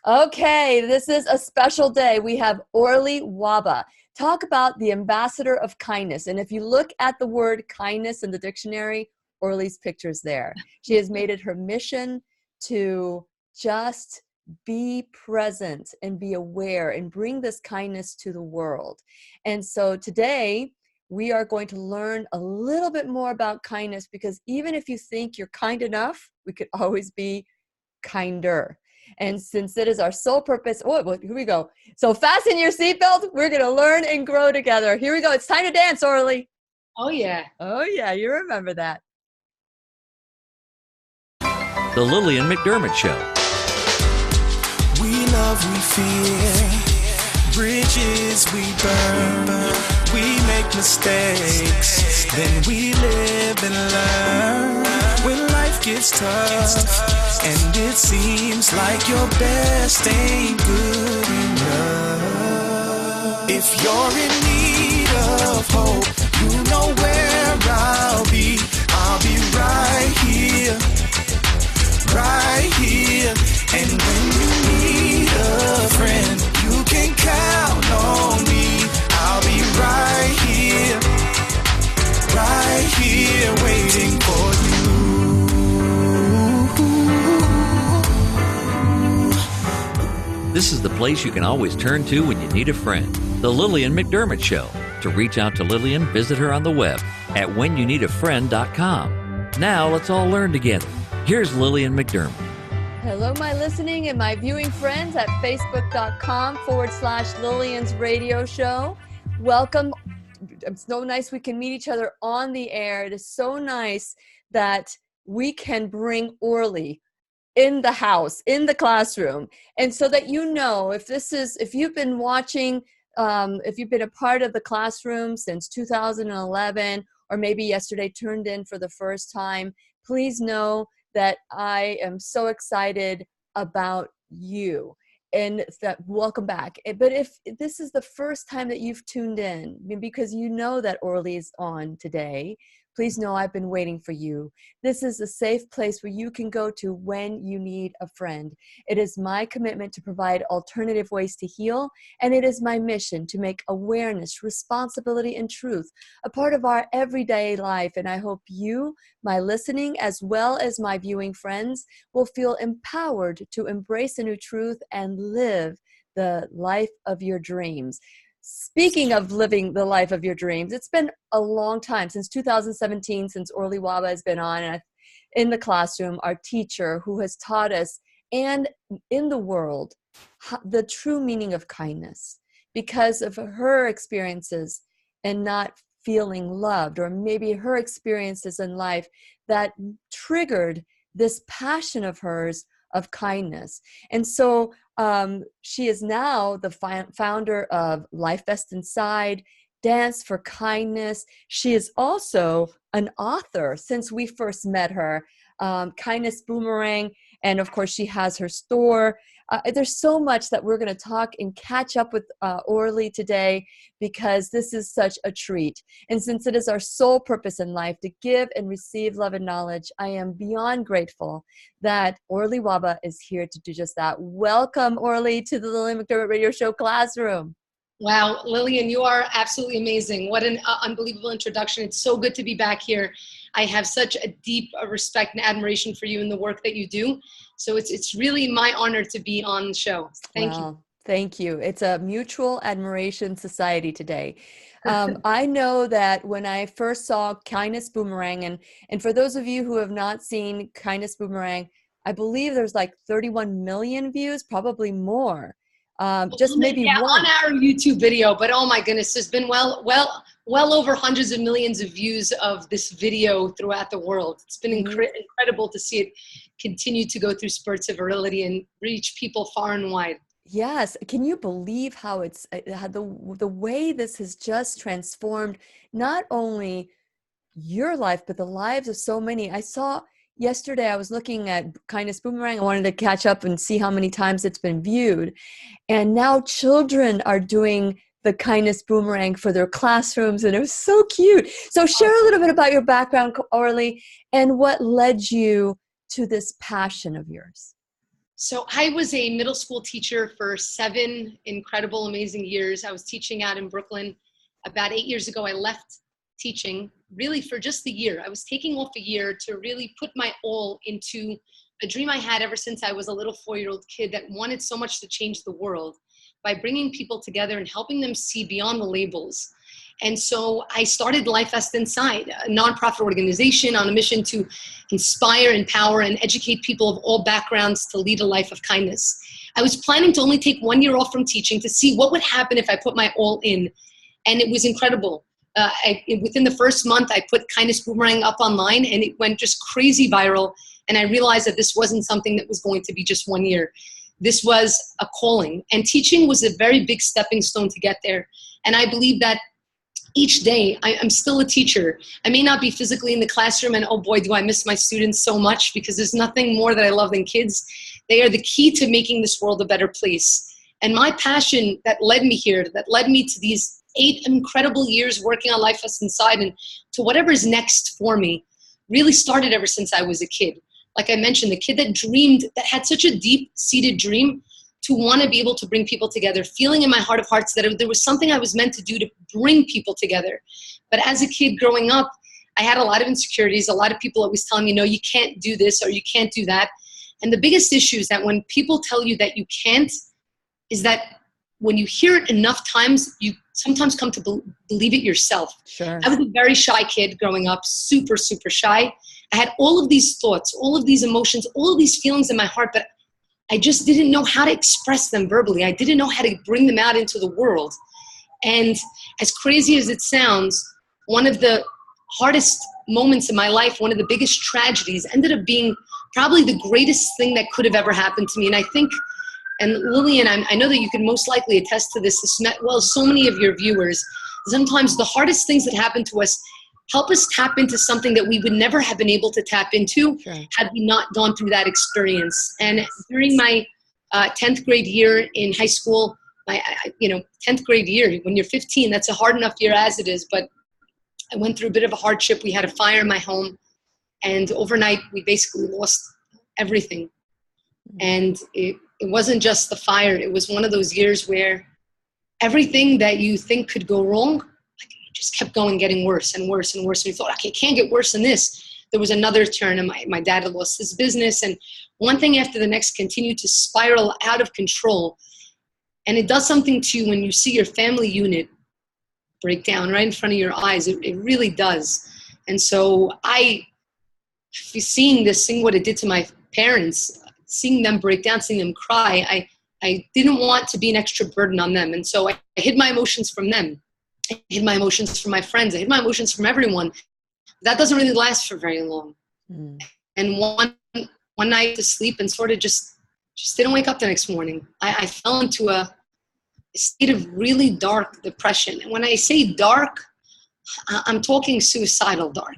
Okay, this is a special day. We have Orly Wahba. Talk about the ambassador of kindness. And if you look at the word kindness in the dictionary, Orly's picture's there. She has made it her mission to just be present and be aware and bring this kindness to the world. And so today we are going to learn a little bit more about kindness, because even if you think you're kind enough, we could always be kinder. And since it is our sole purpose, here we go. So fasten your seatbelt. We're going to learn and grow together. Here we go. It's time to dance, Orly. Oh, yeah. Oh, yeah. You remember that. The Lillian McDermott Show. We love, we fear. Bridges we burn. We make mistakes. Then we live and learn. When life gets tough and it seems like your best ain't good enough. If you're in need of hope, you know where I'll be. I'll be right here, right here. And when you need a friend, you can count on me. I'll be right here, waiting for you. This is the place you can always turn to when you need a friend. The Lillian McDermott Show. To reach out to Lillian, visit her on the web at whenyouneedafriend.com. Now let's all learn together. Here's Lillian McDermott. Hello, my listening and my viewing friends at facebook.com/Lillian's radio show. Welcome. It's so nice we can meet each other on the air. It is so nice that we can bring Orly in the house, in the classroom. And so that you know, if you've been watching, if you've been a part of the classroom since 2011, or maybe yesterday turned in for the first time, please know that I am so excited about you. And that welcome back. But if this is the first time that you've tuned in, because you know that Orly is on today, please know I've been waiting for you. This is a safe place where you can go to when you need a friend. It is my commitment to provide alternative ways to heal, and it is my mission to make awareness, responsibility, and truth a part of our everyday life. And I hope you, my listening, as well as my viewing friends, will feel empowered to embrace a new truth and live the life of your dreams. Speaking of living the life of your dreams, it's been a long time, since 2017, since Orly Wahba has been on and in the classroom, our teacher who has taught us and in the world the true meaning of kindness, because of her experiences and not feeling loved, or maybe her experiences in life that triggered this passion of hers of kindness. And so she is now the founder of Life Best Inside, Dance for Kindness. She is also an author since we first met her, Kindness Boomerang. And of course, she has her store. There's so much that we're going to talk and catch up with Orly today, because this is such a treat. And since it is our sole purpose in life to give and receive love and knowledge, I am beyond grateful that Orly Wahba is here to do just that. Welcome, Orly, to the Lillian McDermott Radio Show classroom. Wow, Lillian, you are absolutely amazing. What an unbelievable introduction. It's so good to be back here. I have such a deep respect and admiration for you and the work that you do. So it's really my honor to be on the show. Thank you. Thank you. It's a mutual admiration society today. I know that when I first saw Kindness Boomerang, and for those of you who have not seen Kindness Boomerang, I believe there's like 31 million views, probably more. Just maybe one on our YouTube video, but oh my goodness, there's been well over hundreds of millions of views of this video throughout the world. It's been incredible to see it continue to go through spurts of virility and reach people far and wide. Yes. Can you believe how it's the way this has just transformed not only your life, but the lives of so many? I saw yesterday, I was looking at Kindness Boomerang. I wanted to catch up and see how many times it's been viewed. And now children are doing the Kindness Boomerang for their classrooms, and it was so cute. So share a little bit about your background, Orly, and what led you to this passion of yours. So I was a middle school teacher for 7 incredible, amazing years. I was teaching out in Brooklyn. About 8 years ago, I left teaching really for just a year. I was taking off a year to really put my all into a dream I had ever since I was a little 4-year-old kid that wanted so much to change the world by bringing people together and helping them see beyond the labels. And so I started Life Vest Inside, a nonprofit organization on a mission to inspire, empower, and educate people of all backgrounds to lead a life of kindness. I was planning to only take 1 year off from teaching to see what would happen if I put my all in. And it was incredible. Within the first month, I put Kindness Boomerang up online, and it went just crazy viral. And I realized that this wasn't something that was going to be just 1 year. This was a calling. And teaching was a very big stepping stone to get there. And I believe that each day, I'm still a teacher. I may not be physically in the classroom, and oh boy, do I miss my students so much, because there's nothing more that I love than kids. They are the key to making this world a better place. And my passion that led me here, that led me to these 8 incredible years working on Life Vest Inside and to whatever is next for me, really started ever since I was a kid. Like I mentioned, the kid that dreamed, that had such a deep-seated dream to want to be able to bring people together, feeling in my heart of hearts that there was something I was meant to do to bring people together. But as a kid growing up, I had a lot of insecurities. A lot of people always telling me, no, you can't do this or you can't do that. And the biggest issue is that when people tell you that you can't, is that when you hear it enough times, you sometimes come to believe it yourself. Sure. I was a very shy kid growing up, super, super shy. I had all of these thoughts, all of these emotions, all of these feelings in my heart, but I just didn't know how to express them verbally. I didn't know how to bring them out into the world. And as crazy as it sounds, one of the hardest moments in my life, one of the biggest tragedies, ended up being probably the greatest thing that could have ever happened to me. And I think, and Lillian, I know that you can most likely attest to this, well, so many of your viewers, sometimes the hardest things that happen to us help us tap into something that we would never have been able to tap into had we not gone through that experience. And during my 10th grade year in high school, my 10th grade year, when you're 15, that's a hard enough year as it is, but I went through a bit of a hardship. We had a fire in my home, and overnight we basically lost everything. And it wasn't just the fire. It was one of those years where everything that you think could go wrong just kept going, getting worse and worse and worse. And we thought, okay, it can't get worse than this. There was another turn, and my dad had lost his business, and one thing after the next continued to spiral out of control. And it does something to you when you see your family unit break down right in front of your eyes. It really does. And so seeing what it did to my parents, seeing them break down, seeing them cry, I didn't want to be an extra burden on them. And so I hid my emotions from them. I hid my emotions from my friends. I hid my emotions from everyone. That doesn't really last for very long. And one night to sleep and sort of just didn't wake up the next morning. I fell into a state of really dark depression. And when I say dark, I'm talking suicidal dark.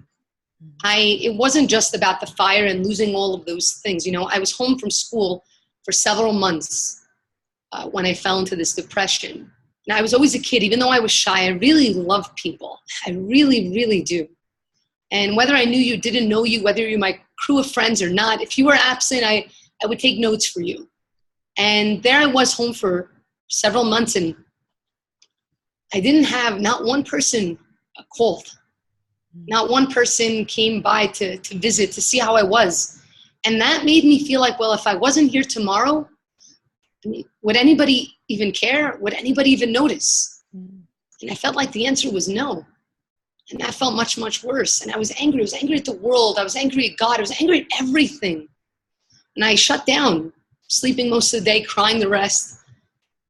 It wasn't just about the fire and losing all of those things. I was home from school for several months when I fell into this depression. And I was always a kid, even though I was shy, I really love people. I really, really do. And whether I knew you, didn't know you, whether you're my crew of friends or not, if you were absent, I would take notes for you. And there I was home for several months, and I didn't have, not one person called. Not one person came by to visit, to see how I was. And that made me feel like, well, if I wasn't here tomorrow, would anybody even care? Would anybody even notice? And I felt like the answer was no. And that felt much, much worse. And I was angry. I was angry at the world. I was angry at God. I was angry at everything. And I shut down, sleeping most of the day, crying the rest.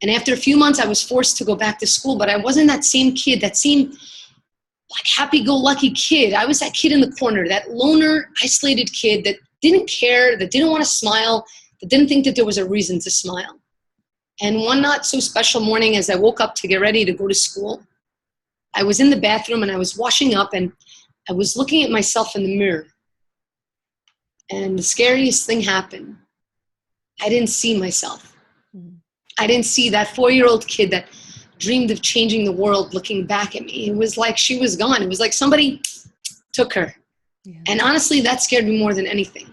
And after a few months, I was forced to go back to school. But I wasn't that same kid, that same like happy-go-lucky kid. I was that kid in the corner, that loner, isolated kid that didn't care, that didn't want to smile, that didn't think that there was a reason to smile. And one not so special morning, as I woke up to get ready to go to school, I was in the bathroom and I was washing up, and I was looking at myself in the mirror. And the scariest thing happened. I didn't see myself. I didn't see that 4-year-old kid that dreamed of changing the world looking back at me. It was like she was gone. It was like somebody took her. Yeah. And honestly, that scared me more than anything.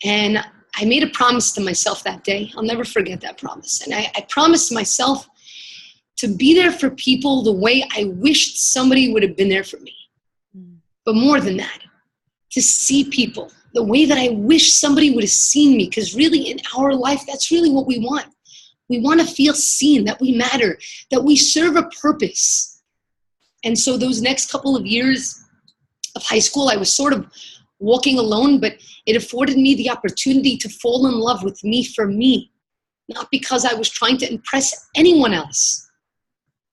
And I made a promise to myself that day. I'll never forget that promise. And I promised myself to be there for people the way I wished somebody would have been there for me. But more than that, to see people the way that I wish somebody would have seen me. Because really in our life, that's really what we want. We want to feel seen, that we matter, that we serve a purpose. And so those next couple of years of high school, I was sort of walking alone, but it afforded me the opportunity to fall in love with me for me, not because I was trying to impress anyone else.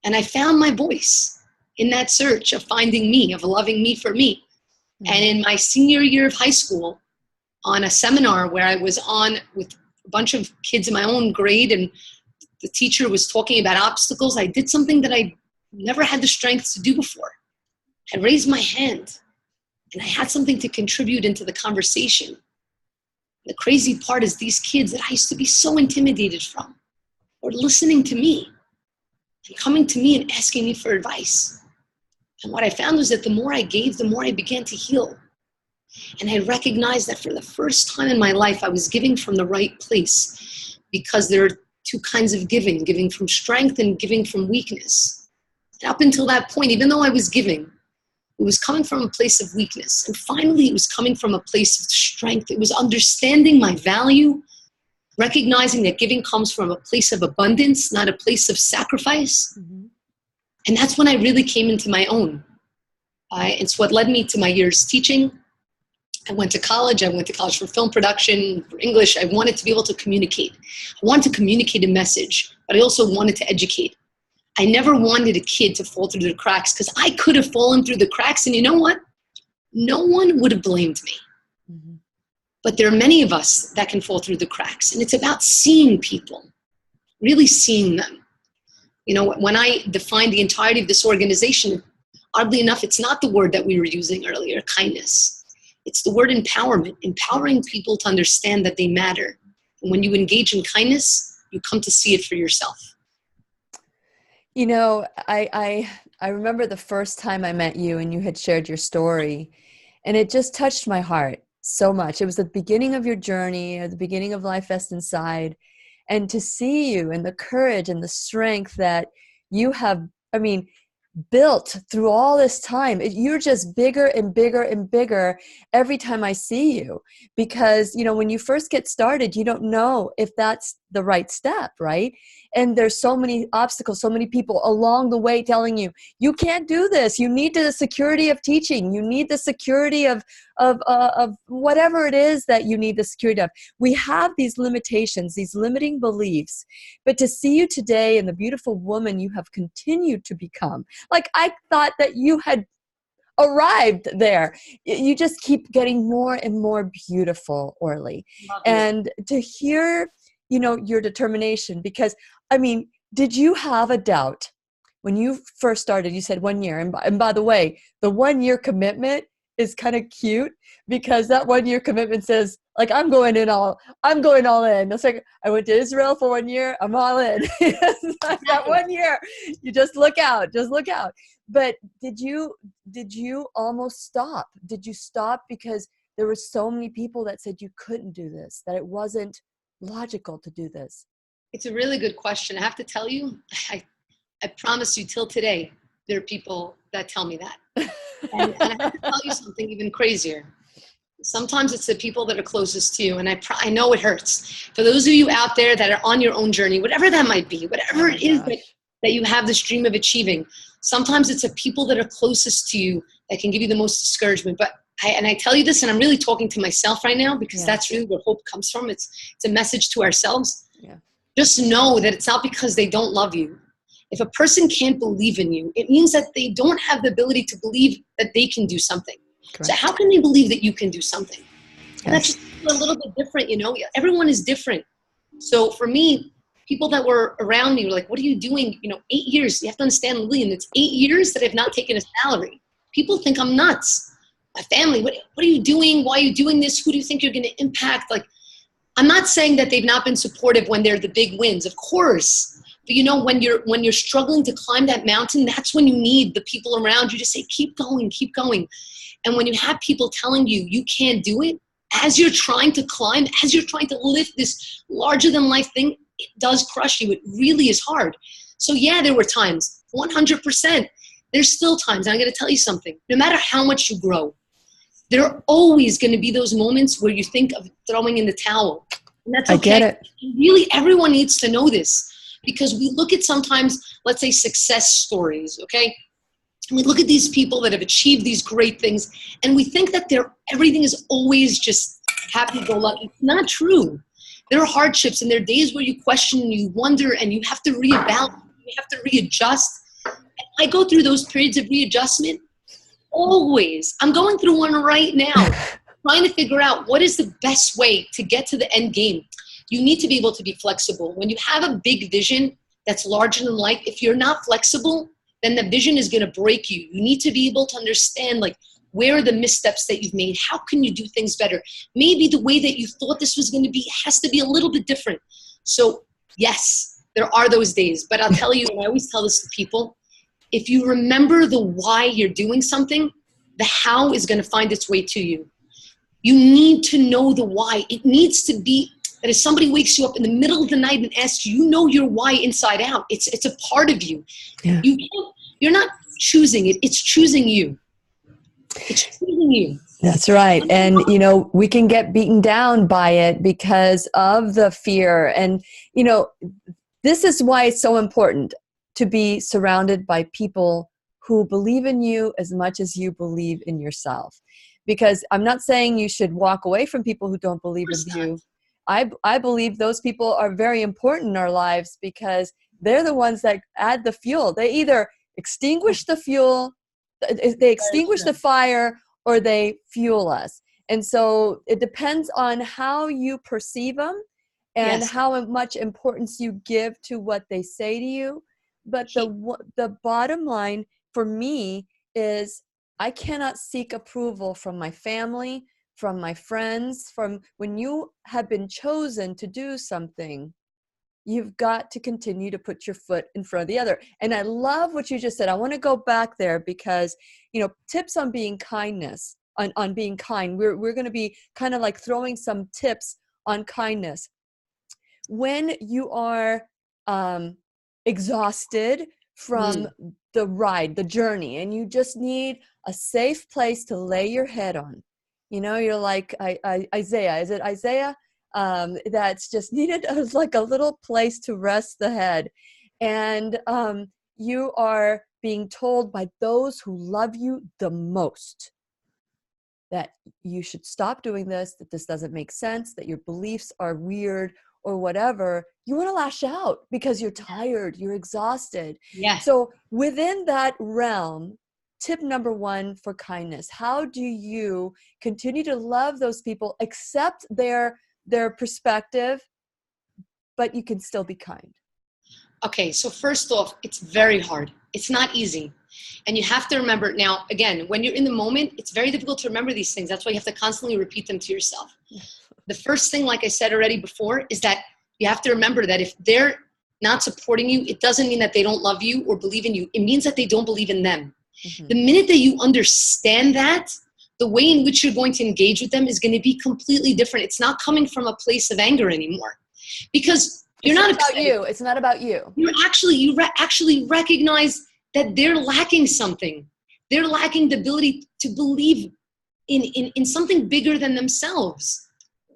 And I found my voice in that search of finding me, of loving me for me. And in my senior year of high school, on a seminar where I was on with a bunch of kids in my own grade, and the teacher was talking about obstacles, I did something that I never had the strength to do before. I raised my hand, and I had something to contribute into the conversation. The crazy part is these kids that I used to be so intimidated from were listening to me and coming to me and asking me for advice. And what I found was that the more I gave, the more I began to heal. And I recognized that for the first time in my life, I was giving from the right place, because there are two kinds of giving from strength and giving from weakness. And up until that point, even though I was giving, it was coming from a place of weakness. And finally, it was coming from a place of strength. It was understanding my value, recognizing that giving comes from a place of abundance, not a place of sacrifice. And that's when I really came into my own. It's what led me to my years teaching. I went to college. I went to college for film production, for English. I wanted to be able to communicate. I wanted to communicate a message, but I also wanted to educate. I never wanted a kid to fall through the cracks, because I could have fallen through the cracks, and you know what? No one would have blamed me. But there are many of us that can fall through the cracks, and it's about seeing people, really seeing them. You know, when I defined the entirety of this organization, oddly enough, it's not the word that we were using earlier, kindness. It's the word empowerment, empowering people to understand that they matter. And when you engage in kindness, you come to see it for yourself. You know, I remember the first time I met you and you had shared your story, and it just touched my heart so much. It was the beginning of your journey, or the beginning of Life Best Inside. And to see you and the courage and the strength that you have, built through all this time. You're just bigger and bigger and bigger every time I see you, because, you know, when you first get started, you don't know if that's the right step, right? And there's so many obstacles, so many people along the way telling you, you can't do this. You need the security of teaching. You need the security of whatever it is that you need the security of. We have these limitations, these limiting beliefs, but to see you today and the beautiful woman you have continued to become, like I thought that you had arrived there. You just keep getting more and more beautiful, Orly. And to hear, you know, your determination, because I mean, did you have a doubt when you first started? You said 1 year. And by the way, the 1 year commitment is kind of cute, because that 1 year commitment says, like, I'm going all in. It's like, I went to Israel for 1 year. I'm all in. That 1 year, you just look out. But did you almost stop? Did you stop because there were so many people that said you couldn't do this, that it wasn't logical to do this? It's a really good question. I have to tell you, I promise you till today, there are people that tell me that. And I have to tell you something even crazier. Sometimes it's the people that are closest to you, and I know it hurts. For those of you out there that are on your own journey, whatever that might be, whatever it is that you have this dream of achieving, sometimes it's the people that are closest to you that can give you the most discouragement. But I tell you this, and I'm really talking to myself right now, because that's really where hope comes from. It's a message to ourselves. Yeah. Just know that it's not because they don't love you. If a person can't believe in you, it means that they don't have the ability to believe that they can do something. Correct. So how can they believe that you can do something? Yes. And that's just a little bit different, you know? Everyone is different. So for me, people that were around me were like, what are you doing? 8 years. You have to understand, Lillian, it's 8 years that I've not taken a salary. People think I'm nuts. My family, what are you doing? Why are you doing this? Who do you think you're going to impact? Like, I'm not saying that they've not been supportive when they're the big wins, of course. But when you're struggling to climb that mountain, that's when you need the people around you to say, keep going, keep going. And when you have people telling you, you can't do it, as you're trying to climb, as you're trying to lift this larger than life thing, it does crush you. It really is hard. So yeah, there were times, 100%. There's still times, and I'm going to tell you something. No matter how much you grow, there are always going to be those moments where you think of throwing in the towel. And that's okay. I get it. Really, everyone needs to know this, because we look at sometimes, let's say, success stories, okay? And we look at these people that have achieved these great things, and we think that everything is always just happy-go-lucky. It's not true. There are hardships, and there are days where you question and you wonder, and you have to reevaluate, you have to readjust. I go through those periods of readjustment always. I'm going through one right now, trying to figure out what is the best way to get to the end game. You need to be able to be flexible. When you have a big vision that's larger than life, if you're not flexible, then the vision is going to break you. You need to be able to understand, like, where are the missteps that you've made? How can you do things better? Maybe the way that you thought this was going to be has to be a little bit different. So yes, there are those days, but I'll tell you, and I always tell this to people, if you remember the why you're doing something, the how is going to find its way to you. You need to know the why. It needs to be that if somebody wakes you up in the middle of the night and asks you, you know your why inside out. It's a part of you. Yeah. You're not choosing it. It's choosing you. It's choosing you. That's right. And, you know, we can get beaten down by it because of the fear. And, you know, this is why it's so important to be surrounded by people who believe in you as much as you believe in yourself. Because I'm not saying you should walk away from people who don't believe in you. I believe those people are very important in our lives because they're the ones that add the fuel. They either extinguish the fuel, they extinguish the fire, or they fuel us. And so it depends on how you perceive them and how much importance you give to what they say to you. But the bottom line for me is I cannot seek approval from my family, from my friends, from when you have been chosen to do something, you've got to continue to put your foot in front of the other. And I love what you just said. I want to go back there because, you know, tips on being kindness, on being kind. We're going to be kind of like throwing some tips on kindness. When you are exhausted from the ride, the journey, and you just need a safe place to lay your head on. You know, you're like Isaiah. Is it Isaiah? That's just needed like a little place to rest the head. And you are being told by those who love you the most that you should stop doing this, that this doesn't make sense, that your beliefs are weird or whatever. You want to lash out because you're tired, you're exhausted. Yeah. So within that realm, tip number one for kindness, how do you continue to love those people, accept their perspective, but you can still be kind? Okay, so first off, it's very hard. It's not easy. And you have to remember, now, again, when you're in the moment, it's very difficult to remember these things. That's why you have to constantly repeat them to yourself. The first thing, like I said already before, is that you have to remember that if they're not supporting you, it doesn't mean that they don't love you or believe in you. It means that they don't believe in them. Mm-hmm. The minute that you understand that, the way in which you're going to engage with them is going to be completely different. It's not coming from a place of anger anymore, because you're not about you. It's not about you. You actually recognize that they're lacking something. They're lacking the ability to believe in something bigger than themselves.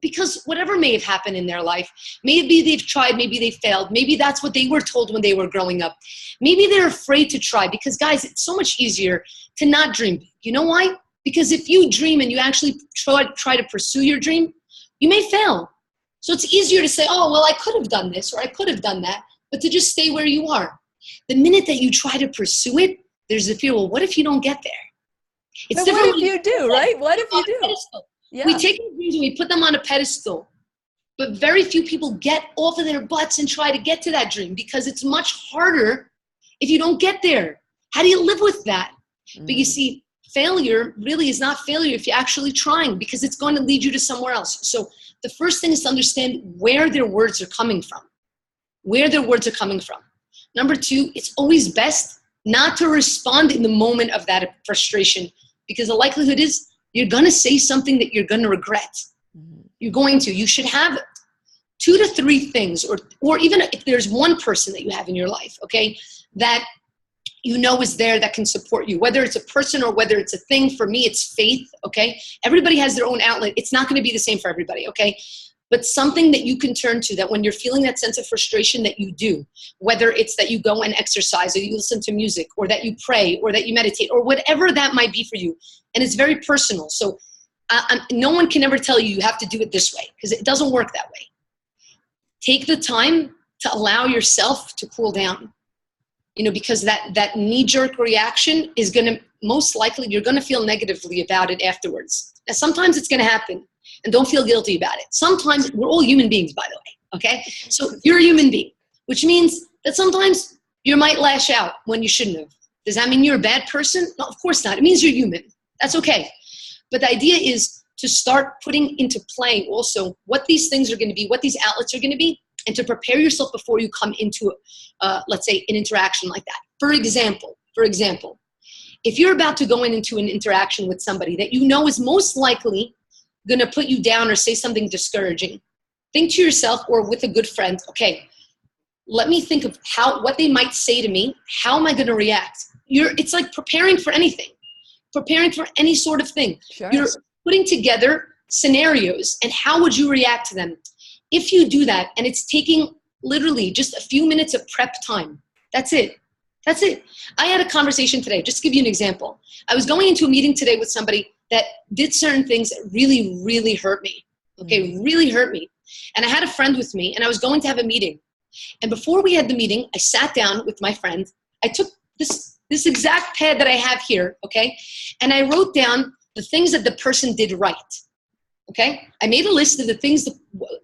Because whatever may have happened in their life, maybe they've tried, maybe they failed, maybe that's what they were told when they were growing up. Maybe they're afraid to try because, guys, it's so much easier to not dream. You know why? Because if you dream and you actually try to pursue your dream, you may fail. So it's easier to say, oh, well, I could have done this or I could have done that, but to just stay where you are. The minute that you try to pursue it, there's the fear, well, what if you don't get there? It's different. What if you do, right? What if you do? Yeah. We take our dreams and we put them on a pedestal, but very few people get off of their butts and try to get to that dream because it's much harder if you don't get there. How do you live with that? Mm. But you see, failure really is not failure if you're actually trying, because it's going to lead you to somewhere else. So the first thing is to understand where their words are coming from, where their words are coming from. Number two, it's always best not to respond in the moment of that frustration, because the likelihood is you're going to say something that you're going to regret. You should have 2 to 3 things, or even if there's one person that you have in your life, okay, that you know is there that can support you, whether it's a person or whether it's a thing. For me, it's faith, okay? Everybody has their own outlet. It's not going to be the same for everybody, okay? But something that you can turn to, that when you're feeling that sense of frustration, that you do, whether it's that you go and exercise, or you listen to music, or that you pray, or that you meditate, or whatever that might be for you. And it's very personal. So no one can ever tell you have to do it this way, because it doesn't work that way. Take the time to allow yourself to cool down, because that knee-jerk reaction is going to, most likely, you're going to feel negatively about it afterwards. Now, sometimes it's going to happen, and don't feel guilty about it. Sometimes, we're all human beings, by the way, okay? So you're a human being, which means that sometimes you might lash out when you shouldn't have. Does that mean you're a bad person? No, of course not. It means you're human. That's okay. But the idea is to start putting into play also what these things are going to be, what these outlets are going to be, and to prepare yourself before you come into, let's say, an interaction like that. For example, if you're about to go into an interaction with somebody that you know is most likely going to put you down or say something discouraging, think to yourself, or with a good friend, okay, let me think of what they might say to me. How am I going to react? It's like preparing for anything, preparing for any sort of thing. Sure. You're putting together scenarios, and how would you react to them? If you do that, and it's taking literally just a few minutes of prep time, that's it. That's it. I had a conversation today, just to give you an example. I was going into a meeting today with somebody that did certain things that really, really hurt me. Okay, really hurt me. And I had a friend with me, and I was going to have a meeting. And before we had the meeting, I sat down with my friend. I took this exact pad that I have here, okay? And I wrote down the things that the person did right. Okay, I made a list of the things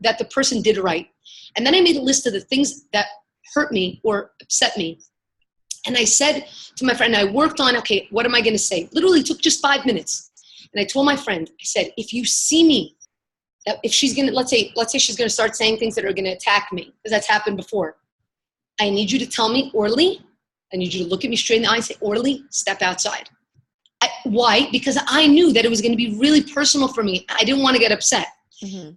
that the person did right. And then I made a list of the things that hurt me or upset me. And I said to my friend, I worked on, okay, what am I going to say? Literally took just 5 minutes. And I told my friend, I said, if you see me, that if she's going to, let's say she's going to start saying things that are going to attack me, because that's happened before. I need you to tell me, Orly, I need you to look at me straight in the eye and say, Orly, step outside. Why? Because I knew that it was going to be really personal for me. I didn't want to get upset. Mm-hmm.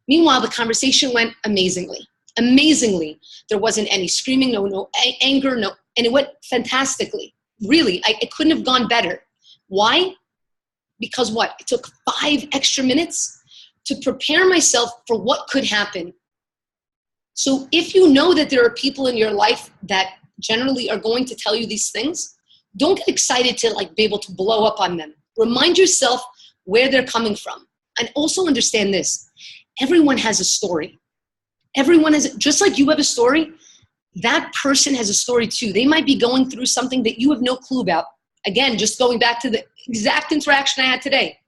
Meanwhile, the conversation went amazingly. Amazingly. There wasn't any screaming, no anger, no. And it went fantastically. Really, it couldn't have gone better. Why? Because what? It took 5 extra minutes to prepare myself for what could happen. So if you know that there are people in your life that generally are going to tell you these things, don't get excited to be able to blow up on them. Remind yourself where they're coming from. And also understand this. Everyone has a story. Everyone has, just like you have a story, that person has a story too. They might be going through something that you have no clue about. Again, just going back to the exact interaction I had today.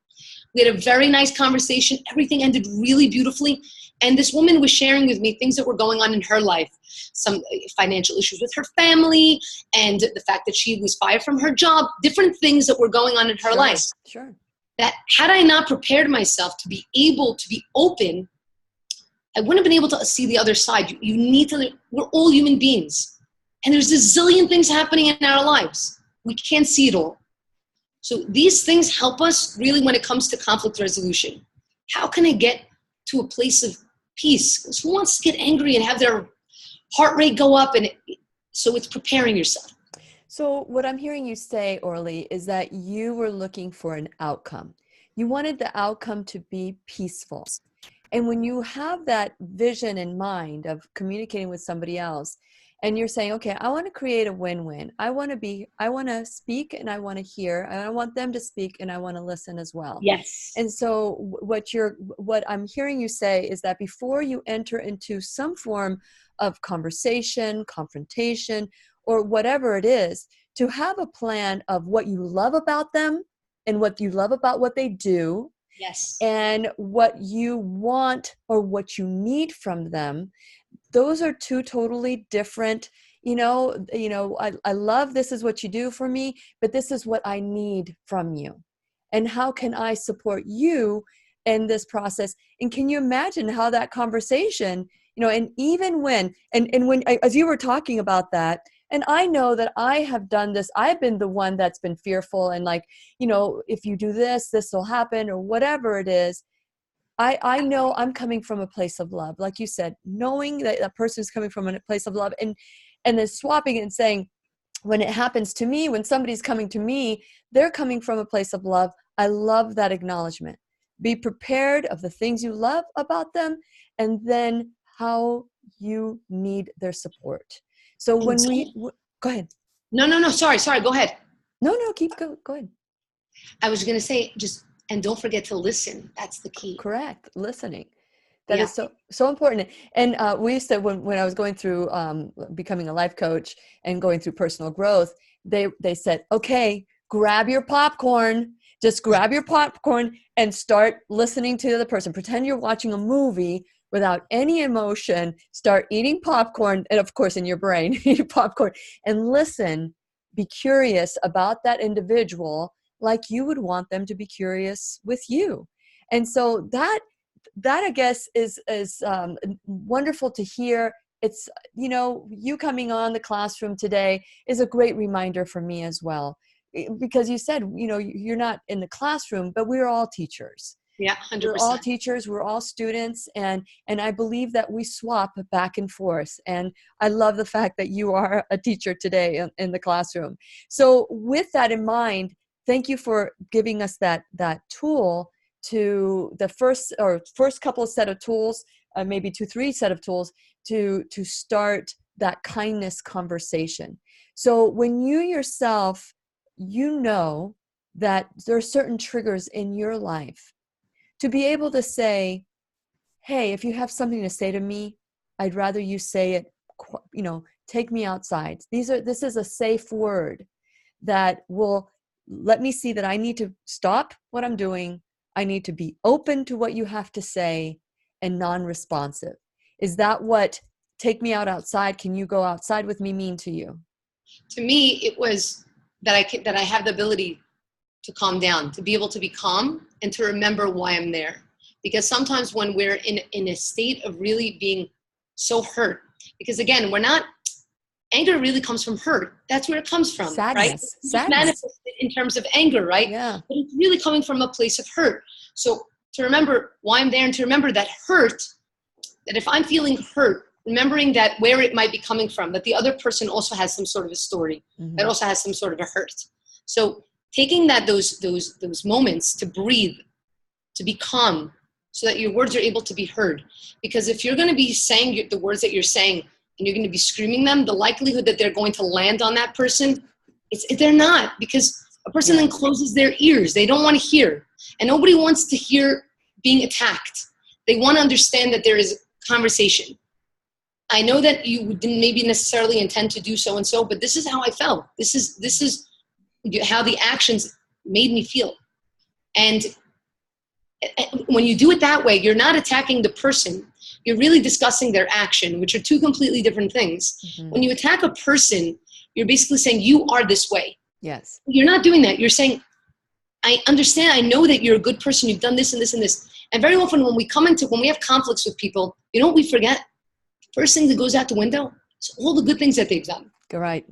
We had a very nice conversation. Everything ended really beautifully. And this woman was sharing with me things that were going on in her life, some financial issues with her family, and the fact that she was fired from her job, different things that were going on in her life. Sure. That had I not prepared myself to be able to be open, I wouldn't have been able to see the other side. You need to, we're all human beings. And there's a zillion things happening in our lives. We can't see it all. So these things help us really when it comes to conflict resolution. How can I get to a place of peace? Because who wants to get angry and have their heart rate go up? So it's preparing yourself. So what I'm hearing you say, Orly, is that you were looking for an outcome. You wanted the outcome to be peaceful. And when you have that vision in mind of communicating with somebody else, and you're saying, okay, I want to create a win-win. I want to speak and I want to hear, and I want them to speak and I want to listen as well. Yes. And so what I'm hearing you say is that before you enter into some form of conversation, confrontation, or whatever it is, to have a plan of what you love about them and what you love about what they do. Yes. And what you want or what you need from them. Those are two totally different, I love this is what you do for me, but this is what I need from you. And how can I support you in this process? And can you imagine how that conversation, and even when as you were talking about that, and I know that I have done this, I've been the one that's been fearful and if you do this, this will happen or whatever it is. I know I'm coming from a place of love. Like you said, knowing that that person is coming from a place of love, and then swapping it and saying, when it happens to me, when somebody's coming to me, they're coming from a place of love. I love that acknowledgement. Be prepared of the things you love about them, and then how you need their support. So when go ahead. No. Sorry. Go ahead. No, go ahead. I was going to say and don't forget to listen. That's the key. Correct. Listening. That is so important. And we used to, when I was going through becoming a life coach and going through personal growth, they said, okay, grab your popcorn. Just grab your popcorn and start listening to the other person. Pretend you're watching a movie without any emotion. Start eating popcorn. And of course, in your brain, eat popcorn and listen. Be curious about that individual like you would want them to be curious with you. And so that I guess is wonderful to hear. It's, you coming on the classroom today is a great reminder for me as well, because you said, you're not in the classroom, but we're all teachers. Yeah, 100%. We're all teachers. We're all students. And I believe that we swap back and forth. And I love the fact that you are a teacher today in the classroom. So with that in mind, thank you for giving us that tool to the first couple of set of tools, maybe 2-3 set of tools to start that kindness conversation. So when you yourself, that there are certain triggers in your life, to be able to say, hey, if you have something to say to me, I'd rather you say it, take me outside. This is a safe word that will let me see that I need to stop what I'm doing. I need to be open to what you have to say and non-responsive. Is that what take me outside, can you go outside with me mean to you? To me, it was that I have the ability to calm down, to be able to be calm and to remember why I'm there. Because sometimes when we're in a state of really being so hurt, because again, anger really comes from hurt. That's where it comes from, sadness. right? Sadness. Manifested in terms of anger, right? Yeah. But it's really coming from a place of hurt. So to remember why I'm there and to remember that hurt, that if I'm feeling hurt, remembering that where it might be coming from, that the other person also has some sort of a story, that also has some sort of a hurt. So taking those moments to breathe, to be calm, so that your words are able to be heard. Because if you're going to be saying the words that you're saying and you're going to be screaming them, the likelihood that they're going to land on that person, they're not, because a person then closes their ears. They don't want to hear. And nobody wants to hear being attacked. They want to understand that there is conversation. I know that you didn't maybe necessarily intend to do so and so, but this is how I felt. This is how the actions made me feel. And when you do it that way, you're not attacking the person. You're really discussing their action, which are two completely different things. Mm-hmm. When you attack a person, you're basically saying, you are this way. Yes. You're not doing that. You're saying, I understand. I know that you're a good person. You've done this and this and this. And very often when we have conflicts with people, you know what we forget? First thing that goes out the window is all the good things that they've done. Right.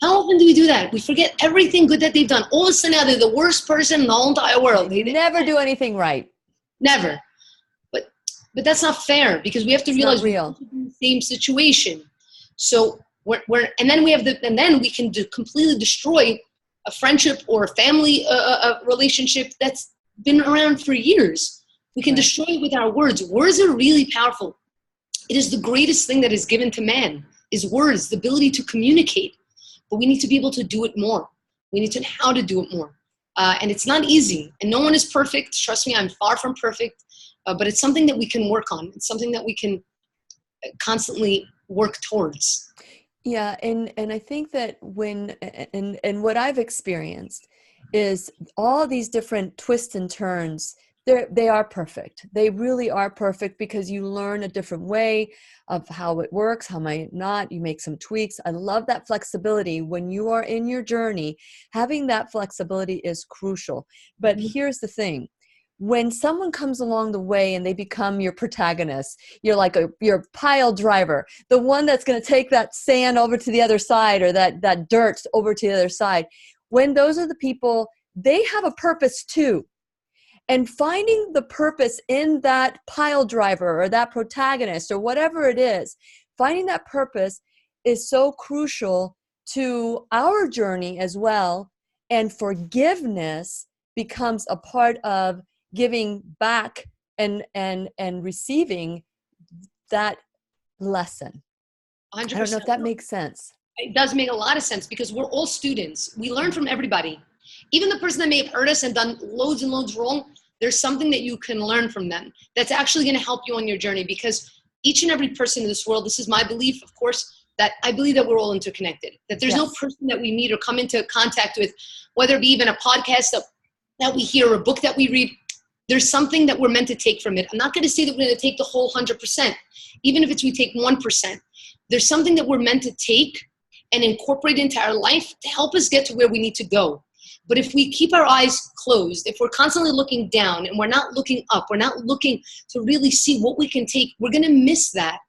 How often do we do that? We forget everything good that they've done. All of a sudden now they're the worst person in the whole entire world. They never do anything right. Never. But that's not fair, because we have to realize we're in the same situation. So and then we can completely destroy a friendship or a family a relationship that's been around for years. We can destroy it with our words. Words are really powerful. It is the greatest thing that is given to man, is words, the ability to communicate. But we need to be able to do it more. We need to know how to do it more. And it's not easy. And no one is perfect. Trust me, I'm far from perfect. But it's something that we can work on. It's something that we can constantly work towards. Yeah, and I think that and what I've experienced is all these different twists and turns. They are perfect. They really are perfect, because you learn a different way of how it works, how might not. You make some tweaks. I love that flexibility. When you are in your journey, having that flexibility is crucial. But here's the thing. When someone comes along the way and they become your protagonist, you're like your pile driver, the one that's going to take that sand over to the other side, or that dirt over to the other side. When those are the people, they have a purpose too. And finding the purpose in that pile driver or that protagonist or whatever it is, finding that purpose is so crucial to our journey as well. And forgiveness becomes a part of giving back and receiving that lesson. 100%. I don't know if that makes sense. It does make a lot of sense because we're all students. We learn from everybody. Even the person that may have hurt us and done loads and loads wrong, there's something that you can learn from them that's actually going to help you on your journey, because each and every person in this world, this is my belief, of course, that I believe that we're all interconnected, that there's no person that we meet or come into contact with, whether it be even a podcast that we hear or a book that we read, there's something that we're meant to take from it. I'm not going to say that we're going to take the whole 100%. Even if we take 1%, there's something that we're meant to take and incorporate into our life to help us get to where we need to go. But if we keep our eyes closed, if we're constantly looking down and we're not looking up, we're not looking to really see what we can take, we're going to miss that.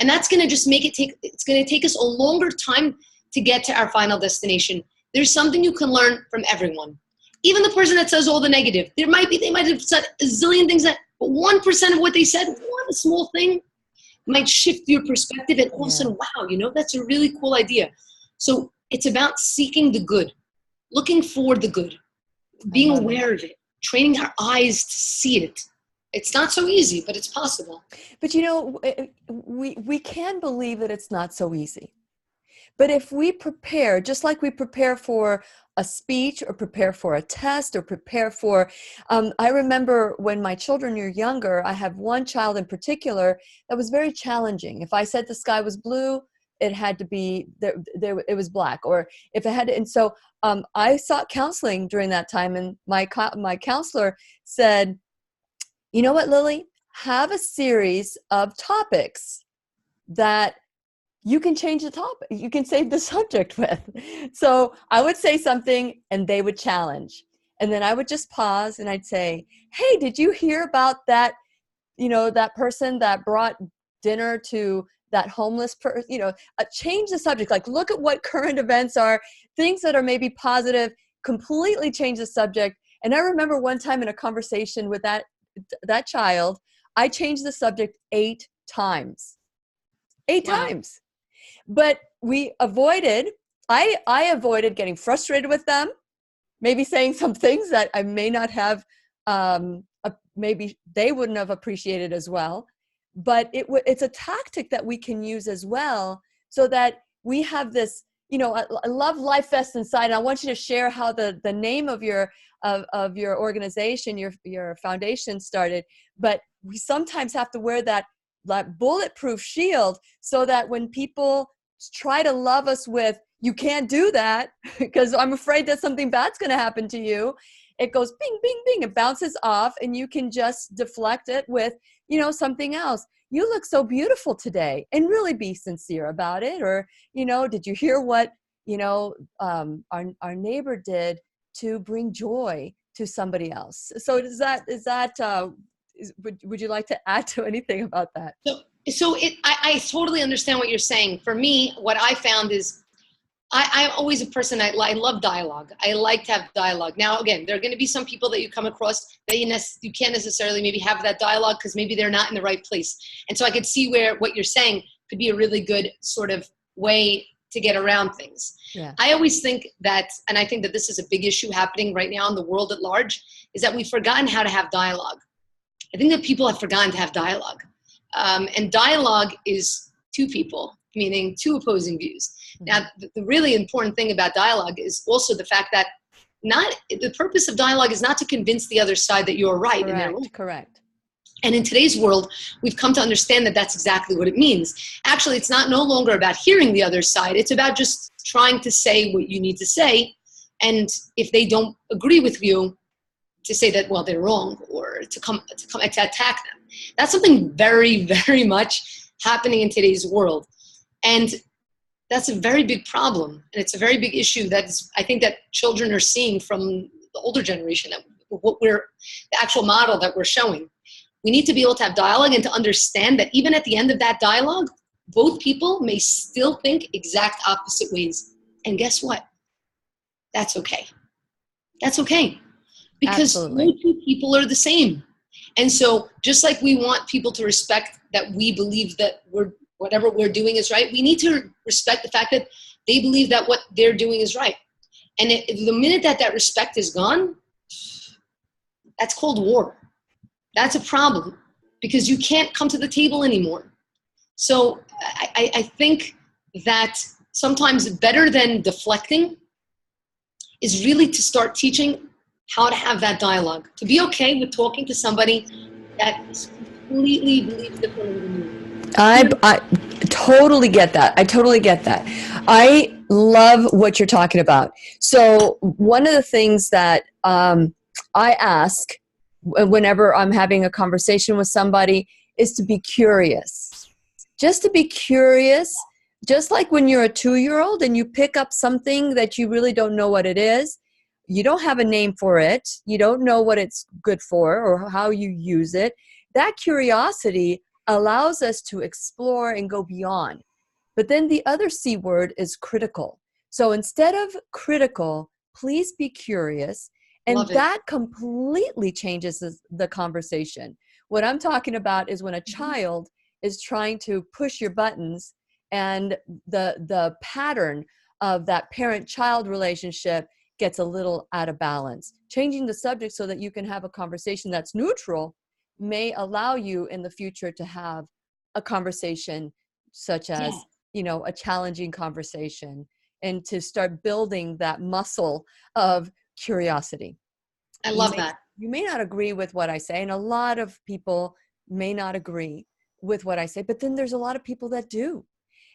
And that's going to just it's going to take us a longer time to get to our final destination. There's something you can learn from everyone. Even the person that says all the negative, they might have said a zillion things, but 1% of what they said, one small thing might shift your perspective, and all of a sudden, wow, that's a really cool idea. So it's about seeking the good, looking for the good, being aware of it, training our eyes to see it. It's not so easy, but it's possible. But we can believe that it's not so easy. But if we prepare, just like we prepare for a speech or prepare for a test or prepare for, I remember when my children were younger, I have one child in particular that was very challenging. If I said the sky was blue, it had to be, it was black. Or if it had to, and so I sought counseling during that time, and my counselor said, you know what, Lily, have a series of topics that you can change the topic, you can save the subject with. So I would say something and they would challenge. And then I would just pause and I'd say, hey, did you hear about that, that person that brought dinner to that homeless person, change the subject, like look at what current events are, things that are maybe positive, completely change the subject. And I remember one time in a conversation with that child, I changed the subject 8 times. 8 times. But I avoided getting frustrated with them, maybe saying some things that I may not have, maybe they wouldn't have appreciated as well. But it's a tactic that we can use as well, so that we have this, I love Life Vest Inside. And I want you to share how the name of your organization, your foundation started. But we sometimes have to wear that bulletproof shield, so that when people try to love us with, you can't do that because I'm afraid that something bad's going to happen to you, it goes bing, bing, bing, it bounces off, and you can just deflect it with, something else. You look so beautiful today, and really be sincere about it. Or, did you hear what, our neighbor did to bring joy to somebody else? So would you like to add to anything about that? So I totally understand what you're saying. For me, what I found is I'm always a person, I love dialogue. I like to have dialogue. Now, again, there are going to be some people that you come across that you can't necessarily maybe have that dialogue because maybe they're not in the right place. And so I could see where what you're saying could be a really good sort of way to get around things. Yeah. I always think that, and I think that this is a big issue happening right now in the world at large, is that we've forgotten how to have dialogue. I think that people have forgotten to have dialogue. And dialogue is 2 people, meaning 2 opposing views. Mm-hmm. Now, the really important thing about dialogue is also the fact that the purpose of dialogue is not to convince the other side that you're right. Correct, and they're wrong. Correct. And in today's world, we've come to understand that that's exactly what it means. Actually, it's no longer about hearing the other side. It's about just trying to say what you need to say. And if they don't agree with you, to say that, well, they're wrong, or to attack them. That's something very, very much happening in today's world. And that's a very big problem. And it's a very big issue I think that children are seeing from the older generation, that the actual model that we're showing. We need to be able to have dialogue and to understand that even at the end of that dialogue, both people may still think exact opposite ways. And guess what? That's okay. That's okay. because Absolutely. no two people are the same. And so just like we want people to respect that we believe that whatever we're doing is right, we need to respect the fact that they believe that what they're doing is right. And the minute that respect is gone, that's called war. That's a problem because you can't come to the table anymore. So I think that sometimes better than deflecting is really to start teaching how to have that dialogue, to be okay with talking to somebody that completely believes differently than you. I totally get that. I totally get that. I love what you're talking about. So one of the things that I ask whenever I'm having a conversation with somebody is to be curious. Just to be curious, just like when you're a 2-year-old and you pick up something that you really don't know what it is. You don't have a name for it. You don't know what it's good for or how you use it. That curiosity allows us to explore and go beyond. But then the other C word is critical. So instead of critical, please be curious. And that completely changes the conversation. What I'm talking about is when a child is trying to push your buttons and the pattern of that parent-child relationship gets a little out of balance. Changing the subject so that you can have a conversation that's neutral may allow you in the future to have a conversation such as, a challenging conversation, and to start building that muscle of curiosity. I love that. You may not agree with what I say, and a lot of people may not agree with what I say, but then there's a lot of people that do.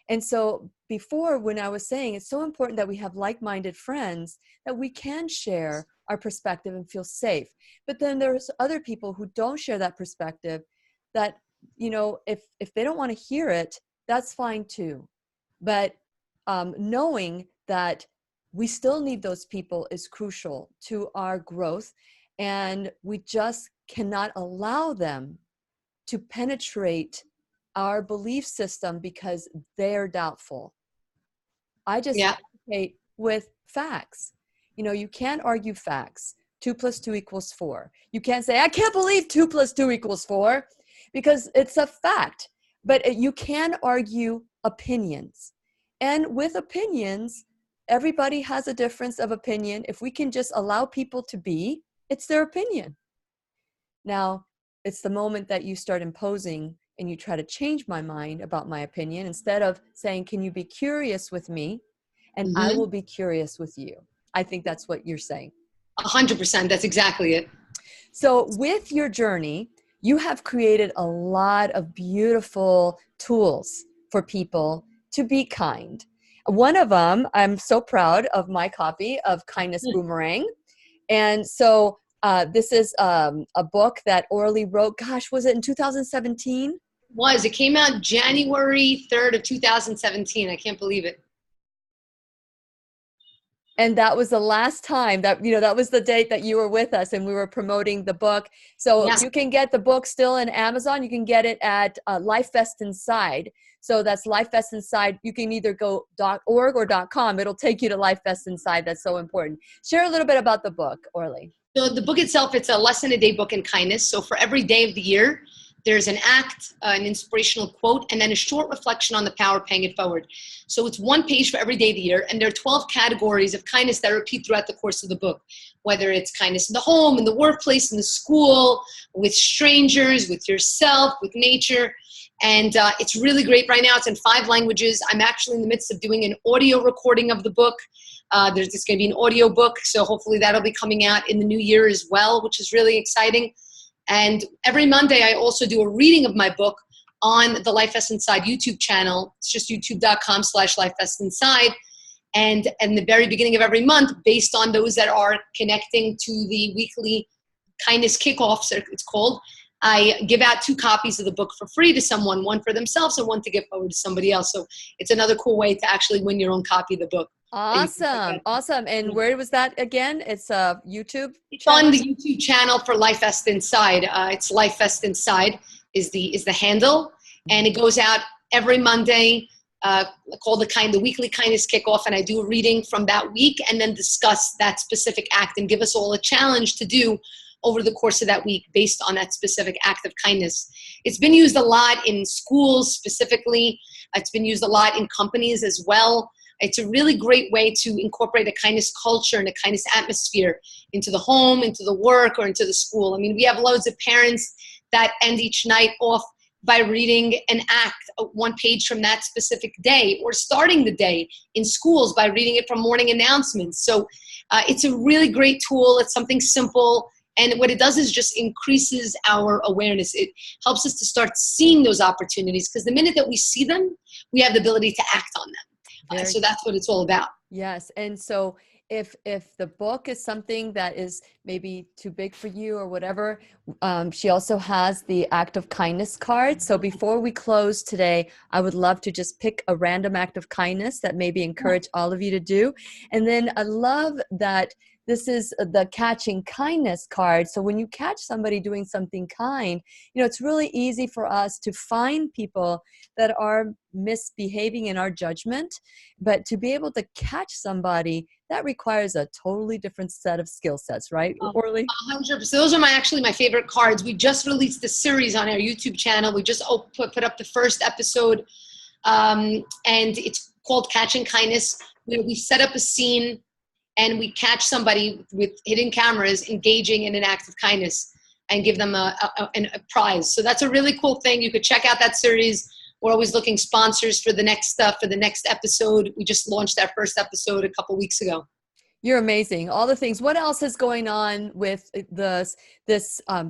And so before, when I was saying it's so important that we have like-minded friends, that we can share our perspective and feel safe. But then there's other people who don't share that perspective that, if they don't want to hear it, that's fine too. But knowing that we still need those people is crucial to our growth. And we just cannot allow them to penetrate our belief system because they're doubtful. I just advocate with facts. You can't argue facts. 2 + 2 = 4. You can't say, I can't believe 2 + 2 = 4, because it's a fact. But you can argue opinions. And with opinions, everybody has a difference of opinion. If we can just allow people to be, it's their opinion. Now, it's the moment that you start imposing and you try to change my mind about my opinion, instead of saying, can you be curious with me? And I will be curious with you. I think that's what you're saying. 100%. That's exactly it. So with your journey, you have created a lot of beautiful tools for people to be kind. One of them, I'm so proud of my copy of Kindness Boomerang. And so this is a book that Orly wrote. Gosh, was it in 2017? It came out January 3rd of 2017. I can't believe it. And that was the last time that, that was the date that you were with us and we were promoting the book. So you can get the book still in Amazon. You can get it at Life Vest Inside. So that's Life Vest Inside. You can either go .org or .com. It'll take you to Life Vest Inside. That's so important. Share a little bit about the book, Orly. So the book itself, it's a lesson a day book in kindness. So for every day of the year, there's an act, an inspirational quote, and then a short reflection on the power of paying it forward. So it's 1 page for every day of the year, and there are 12 categories of kindness that repeat throughout the course of the book, whether it's kindness in the home, in the workplace, in the school, with strangers, with yourself, with nature. And it's really great right now. It's in 5 languages. I'm actually in the midst of doing an audio recording of the book. There's going to be an audio book, so hopefully that'll be coming out in the new year as well, which is really exciting. And every Monday, I also do a reading of my book on the Life Vest Inside YouTube channel. It's just youtube.com/LifeVestInside. And in the very beginning of every month, based on those that are connecting to the weekly kindness kickoffs, it's called, I give out 2 copies of the book for free to someone, one for themselves and one to give forward to somebody else. So it's another cool way to actually win your own copy of the book. Awesome. Awesome. And where was that again? It's a YouTube It's channel? on the YouTube channel for Life Vest Inside. It's Life Vest Inside is the handle. And it goes out every Monday. called the weekly kindness kickoff, and I do a reading from that week and then discuss that specific act and give us all a challenge to do over the course of that week based on that specific act of kindness. It's been used a lot in schools specifically. It's been used a lot in companies as well. It's a really great way to incorporate a kindness culture and a kindness atmosphere into the home, into the work, or into the school. I mean, we have loads of parents that end each night off by reading an act, one page from that specific day, or starting the day in schools by reading it from morning announcements. So it's a really great tool. It's something simple. And what it does is just increases our awareness. It helps us to start seeing those opportunities, because the minute that we see them, we have the ability to act on them. So that's what it's all about. Yes. And so if the book is something that is maybe too big for you or whatever, she also has the act of kindness card. So before we close today, I would love to just pick a random act of kindness that maybe encourage all of you to do. And then I love that this is the catching kindness card. So when you catch somebody doing something kind, you know, it's really easy for us to find people that are misbehaving in our judgment, but to be able to catch somebody, that requires a totally different set of skill sets, right, Orly? 100%. Those are actually my favorite cards. We just released the series on our YouTube channel. We just put up the first episode, and it's called Catching Kindness, where we set up a scene and we catch somebody with hidden cameras engaging in an act of kindness and give them a prize. So that's a really cool thing. You could check out that series. We're always looking sponsors for the next stuff, for the next episode. We just launched our first episode a couple weeks ago. You're amazing. All the things. What else is going on with this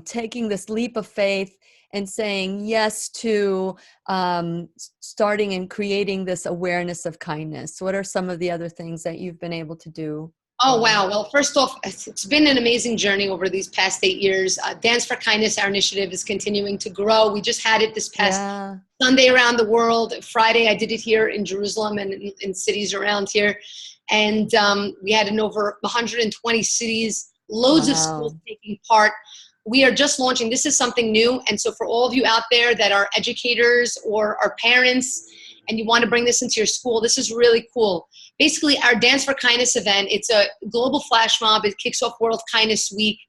taking this leap of faith and saying yes to starting and creating this awareness of kindness? What are some of the other things that you've been able to do? Oh, wow. Well, first off, it's been an amazing journey over these past 8 years. Dance for Kindness, our initiative, is continuing to grow. We just had it this past Sunday around the world. Friday, I did it here in Jerusalem and in cities around here. And we had in over 120 cities, loads of schools taking part. We are just launching. This is something new. And so for all of you out there that are educators or are parents and you want to bring this into your school, this is really cool. Basically, our Dance for Kindness event, it's a global flash mob. It kicks off World Kindness Week.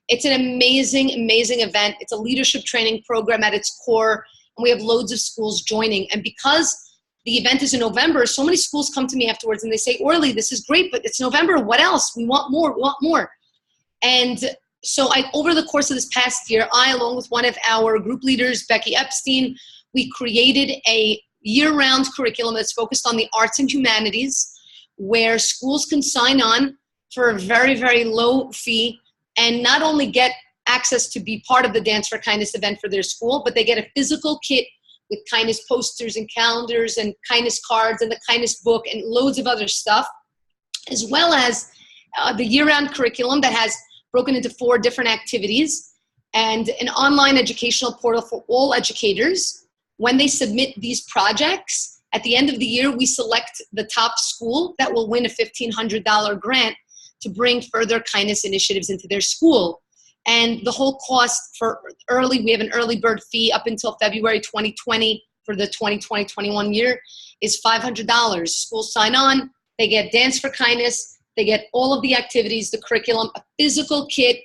It's an amazing, amazing event. It's a leadership training program at its core, and we have loads of schools joining. And because the event is in November, so many schools come to me afterwards and they say, Orly, this is great, but it's November. What else? We want more. We want more. And so over the course of this past year, along with one of our group leaders, Becky Epstein, we created a year-round curriculum that's focused on the arts and humanities, where schools can sign on for a very, very low fee and not only get access to be part of the Dance for Kindness event for their school, but they get a physical kit with kindness posters and calendars and kindness cards and the kindness book and loads of other stuff, as well as the year-round curriculum that has broken into 4 different activities and an online educational portal for all educators. When they submit these projects, at the end of the year, we select the top school that will win a $1,500 grant to bring further kindness initiatives into their school. And the whole cost for we have an early bird fee up until February 2020 for the 2020-21 year is $500. Schools sign on, they get Dance for Kindness, they get all of the activities, the curriculum, a physical kit,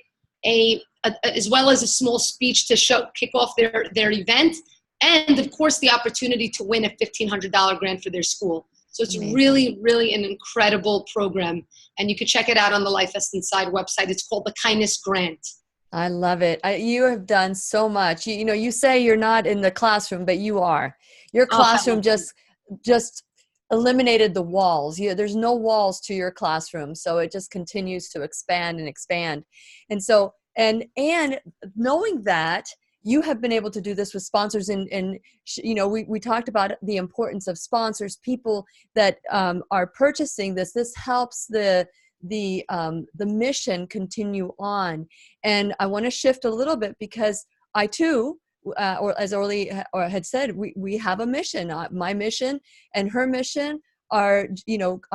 as well as a small speech to kick off their event, and of course the opportunity to win a $1,500 grant for their school. So it's really, really an incredible program. And you can check it out on the Life Essence Side website. It's called the Kindness Grant. I love it. You have done so much. You know, you say you're not in the classroom, but you are. Your classroom just eliminated the walls. There's no walls to your classroom. So it just continues to expand and expand. And so, and knowing that, you have been able to do this with sponsors, and you know, we talked about the importance of sponsors, people that are purchasing this. This helps the mission continue on. And I want to shift a little bit because I too, or as Orly had said, we have a mission. My mission and her mission are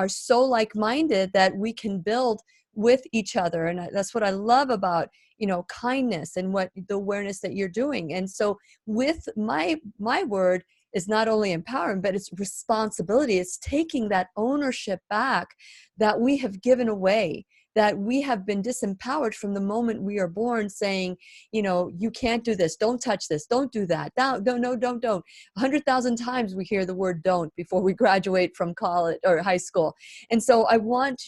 so like-minded that we can build with each other. And that's what I love about kindness and what the awareness that you're doing. And so with my word, is not only empowering, but it's responsibility. It's taking that ownership back that we have given away, that we have been disempowered from the moment we are born, saying, you know, you can't do this, don't touch this, don't do that, don't. 100,000 times we hear the word don't before we graduate from college or high school. And so I want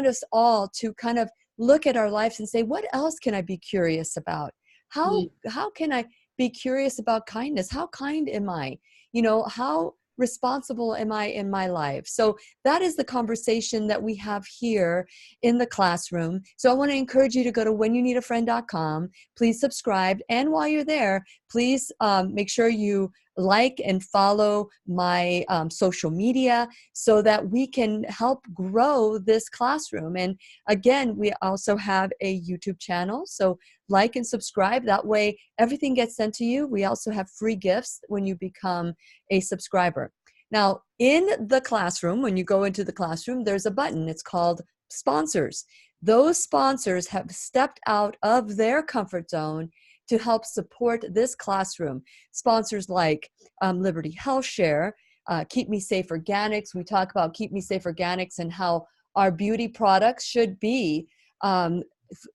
us all to kind of look at our lives and say, what else can I be curious about? How can I be curious about kindness? How kind am I? You know, how responsible am I in my life? So that is the conversation that we have here in the classroom. So I want to encourage you to go to whenyouneedafriend.com. Please subscribe. And while you're there, please make sure you like and follow my social media so that we can help grow this classroom. And again, we also have a YouTube channel. So like and subscribe. That way everything gets sent to you. We also have free gifts when you become a subscriber. Now, in the classroom, when you go into the classroom, there's a button. It's called sponsors. Those sponsors have stepped out of their comfort zone to help support this classroom. Sponsors like Liberty Health Share, Keep Me Safe Organics. We talk about Keep Me Safe Organics and how our beauty products should be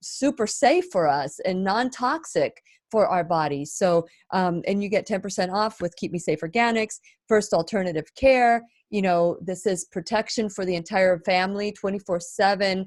super safe for us and non-toxic for our bodies. So, and you get 10% off with Keep Me Safe Organics. First Alternative Care, you know, this is protection for the entire family, 24/7,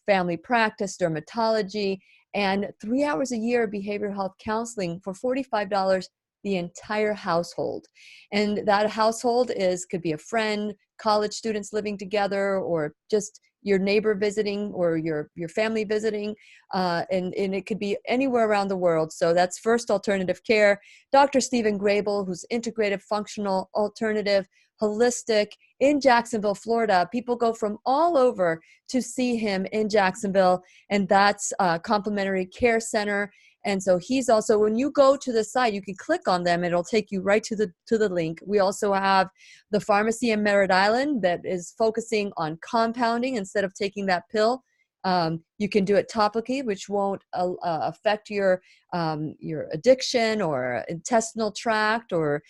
family practice, dermatology, and 3 hours a year behavioral health counseling for $45, the entire household. And that household could be a friend, college students living together, or just your neighbor visiting, or your family visiting, and it could be anywhere around the world. So that's First Alternative Care. Dr. Stephen Grable, who's integrative, functional, alternative, holistic in Jacksonville, Florida. People go from all over to see him in Jacksonville, and that's a complimentary care center. And so he's also, when you go to the site, you can click on them. It'll take you right to the link. We also have the pharmacy in Merritt Island that is focusing on compounding instead of taking that pill. You can do it topically, which won't affect your addiction or intestinal tract or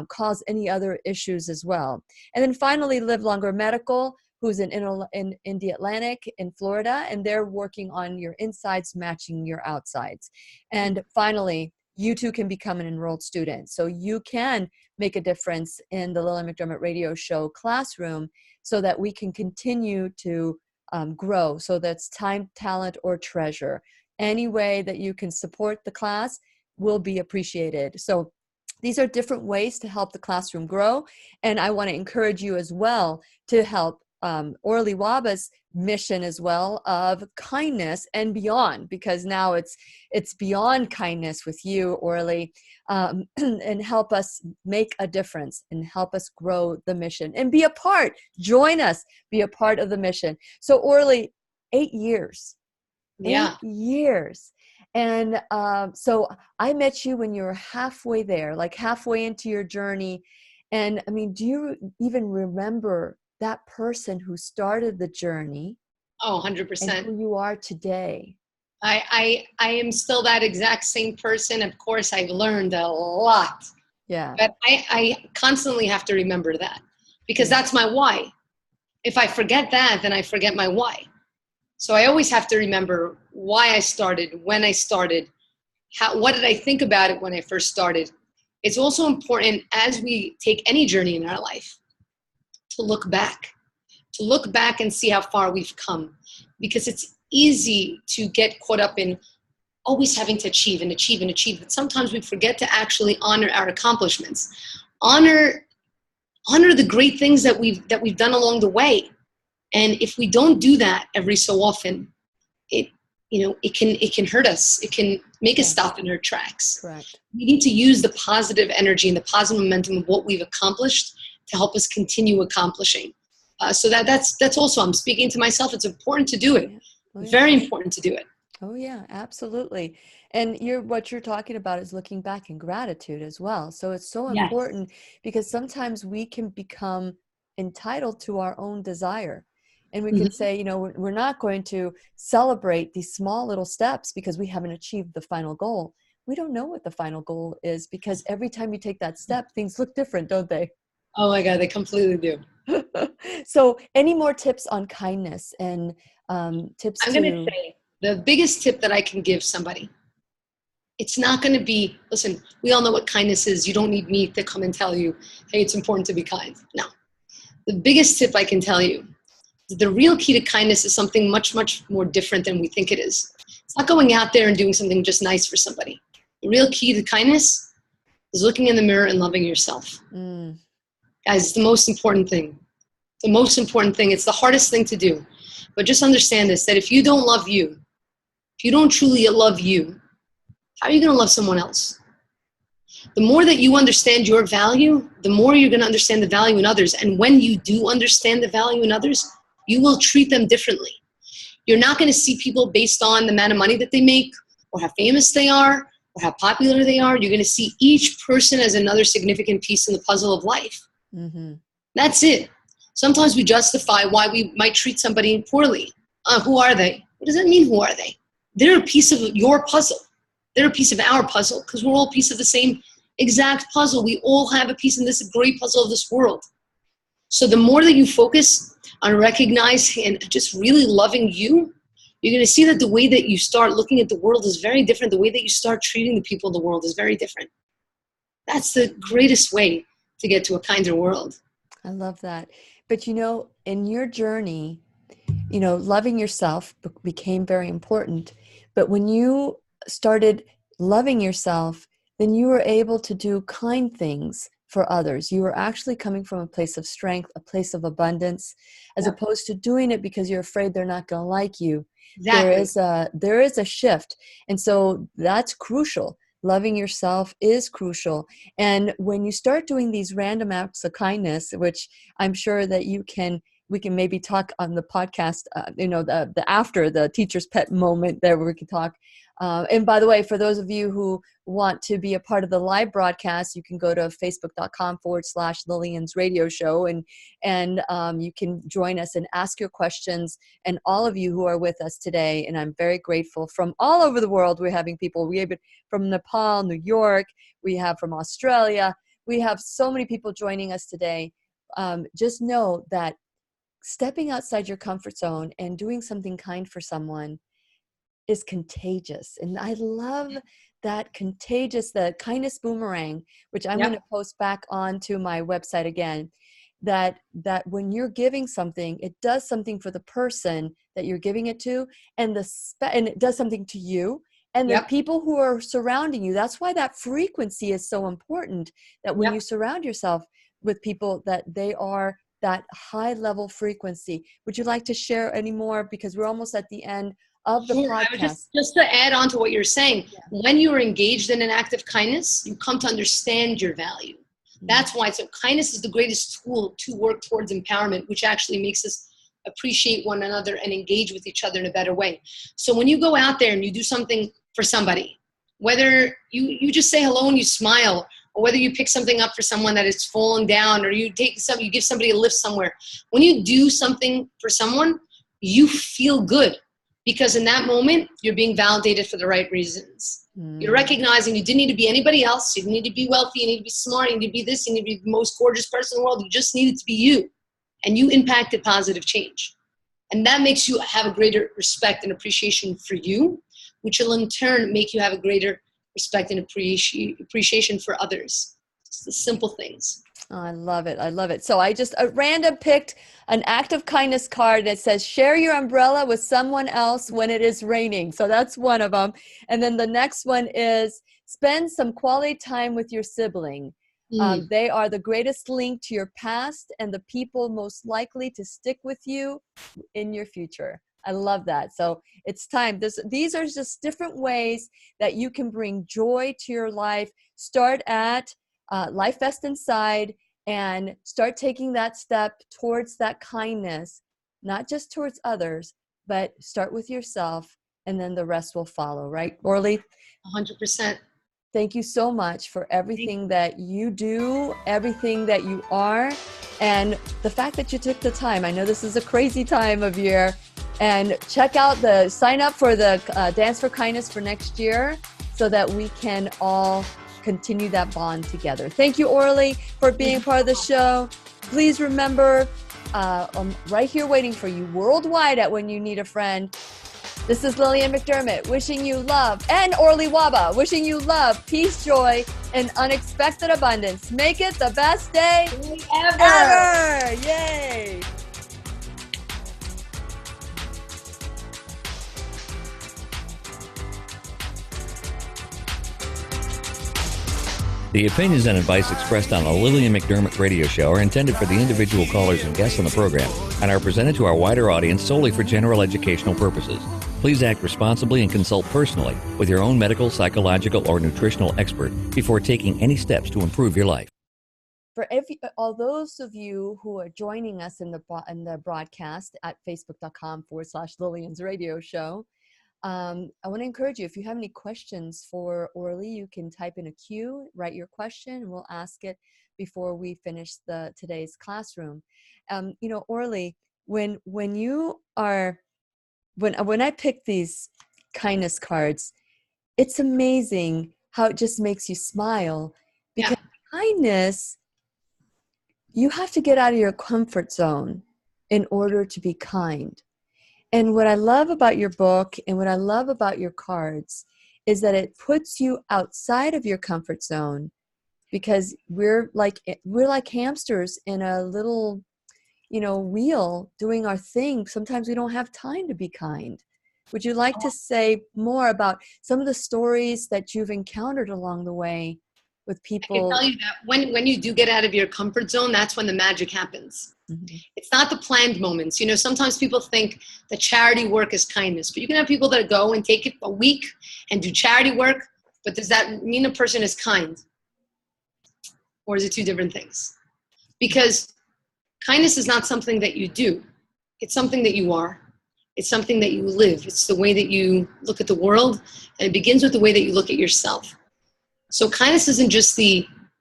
cause any other issues as well. And then finally, Live Longer Medical, who's in the Atlantic in Florida, and they're working on your insides matching your outsides. And finally, you too can become an enrolled student. So you can make a difference in the Lillian McDermott Radio Show classroom so that we can continue to grow. So that's time, talent, or treasure. Any way that you can support the class will be appreciated. So these are different ways to help the classroom grow. And I want to encourage you as well to help Orly Wahba's mission as well of kindness and beyond, because now it's beyond kindness with you, Orly, and help us make a difference and help us grow the mission and be a part. Join us, be a part of the mission. So Orly, 8 years. Yeah. 8 years. And so I met you when you were halfway there, like halfway into your journey. And I mean, do you even remember that person who started the journey? Oh, 100%. And who you are today? I am still that exact same person. Of course, I've learned a lot. Yeah. But I constantly have to remember that, because that's my why. If I forget that, then I forget my why. So I always have to remember why I started, when I started, what did I think about it when I first started. It's also important, as we take any journey in our life, to look back and see how far we've come, because it's easy to get caught up in always having to achieve and achieve and achieve. But sometimes we forget to actually honor our accomplishments, honor the great things that we've done along the way. And if we don't do that every so often, it can hurt us. It can make us stop in our tracks. Correct. We need to use the positive energy and the positive momentum of what we've accomplished to help us continue accomplishing. So that's also, I'm speaking to myself. It's important to do it. Oh, yeah. Very important to do it. Oh yeah, absolutely. And what you're talking about is looking back in gratitude as well. So it's so important, because sometimes we can become entitled to our own desire. And we can say, we're not going to celebrate these small little steps because we haven't achieved the final goal. we don't know what the final goal is, because every time you take that step, things look different, don't they? Oh my God, they completely do. So any more tips on kindness and tips I'm going to say the biggest tip that I can give somebody, it's not going to be, listen, we all know what kindness is. You don't need me to come and tell you, hey, it's important to be kind. No. The biggest tip I can tell you, the real key to kindness is something much, much more different than we think it is. It's not going out there and doing something just nice for somebody. The real key to kindness is looking in the mirror and loving yourself. Guys, it's the most important thing. The most important thing. It's the hardest thing to do. But just understand this, that if you don't love you, if you don't truly love you, how are you going to love someone else? The more that you understand your value, the more you're going to understand the value in others. And when you do understand the value in others, you will treat them differently. You're not going to see people based on the amount of money that they make, or how famous they are, or how popular they are. You're going to see each person as another significant piece in the puzzle of life. That's it. Sometimes we justify why we might treat somebody poorly. Who are they? What does that mean, who are they? They're a piece of your puzzle. They're a piece of our puzzle, because we're all a piece of the same exact puzzle. We all have a piece in this great puzzle of this world. So the more that you focus on recognizing and just really loving you, you're going to see that the way that you start looking at the world is very different. The way that you start treating the people in the world is very different. That's the greatest way to get to a kinder world. I love that. But in your journey, loving yourself became very important. But when you started loving yourself, then you were able to do kind things for others. You were actually coming from a place of strength, a place of abundance, as opposed to doing it because you're afraid they're not going to like you. Exactly. There is a shift. And so that's crucial. Loving yourself is crucial. And when you start doing these random acts of kindness, which I'm sure that we can maybe talk on the podcast, the after the teacher's pet moment there, where we can talk. And by the way, for those of you who want to be a part of the live broadcast, you can go to facebook.com/Lillian's radio show, and you can join us and ask your questions. And all of you who are with us today, and I'm very grateful, from all over the world, we're having people. We have from Nepal, New York, we have from Australia. We have so many people joining us today. Just know that stepping outside your comfort zone and doing something kind for someone is contagious. And I love that the Kindness Boomerang, which I'm going to post back onto my website again, that when you're giving something, it does something for the person that you're giving it to, and it does something to you and the people who are surrounding you. That's why that frequency is so important, that when you surround yourself with people, that they are that high level frequency. Would you like to share any more? Because we're almost at the end of the podcast. I would just to add on to what you're saying, when you're engaged in an act of kindness, you come to understand your value. That's why. So kindness is the greatest tool to work towards empowerment, which actually makes us appreciate one another and engage with each other in a better way. So when you go out there and you do something for somebody, whether you just say hello and you smile, or whether you pick something up for someone that is fallen down, or you give somebody a lift somewhere. When you do something for someone, you feel good, because in that moment, you're being validated for the right reasons. You're recognizing you didn't need to be anybody else. You didn't need to be wealthy. You need to be smart. You need to be this. You need to be the most gorgeous person in the world. You just needed to be you. And you impacted positive change. And that makes you have a greater respect and appreciation for you, which will in turn make you have a greater respect and appreciation for others. It's the simple things. Oh, I love it. I love it. So I just random picked an act of kindness card that says, share your umbrella with someone else when it is raining. So that's one of them. And then the next one is spend some quality time with your sibling. They are the greatest link to your past and the people most likely to stick with you in your future. I love that. So it's time. These are just different ways that you can bring joy to your life. Start at Life Best Inside and start taking that step towards that kindness, not just towards others, but start with yourself, and then the rest will follow, right, Orly? 100%. Thank you so much for everything that you do, everything that you are, and the fact that you took the time. I know this is a crazy time of year, and sign up for the Dance for Kindness for next year. so that we can all continue that bond together. Thank you, Orly, for being part of the show. Please remember, I'm right here waiting for you worldwide at When You Need a Friend. This is Lillian McDermott wishing you love, and Orly Wahba wishing you love, peace, joy, and unexpected abundance. Make it the best day ever. Yay! The opinions and advice expressed on the Lillian McDermott radio show are intended for the individual callers and guests on the program and are presented to our wider audience solely for general educational purposes. Please act responsibly and consult personally with your own medical, psychological, or nutritional expert before taking any steps to improve your life. For all those of you who are joining us in the broadcast at facebook.com/Lillian's radio show, I want to encourage you, if you have any questions for Orly, you can type in a Q, write your question, and we'll ask it before we finish today's classroom. Orly, when I pick these kindness cards, it's amazing how it just makes you smile, because kindness, you have to get out of your comfort zone in order to be kind. And what I love about your book and what I love about your cards is that it puts you outside of your comfort zone, because we're like hamsters in a little, wheel doing our thing. Sometimes we don't have time to be kind. Would you like to say more about some of the stories that you've encountered along the way with people? I can tell you that when you do get out of your comfort zone, that's when the magic happens. Mm-hmm. It's not the planned moments. Sometimes people think that charity work is kindness, but you can have people that go and take it a week and do charity work, but does that mean a person is kind? Or is it two different things? Because kindness is not something that you do. It's something that you are. It's something that you live. It's the way that you look at the world, and it begins with the way that you look at yourself. So kindness isn't just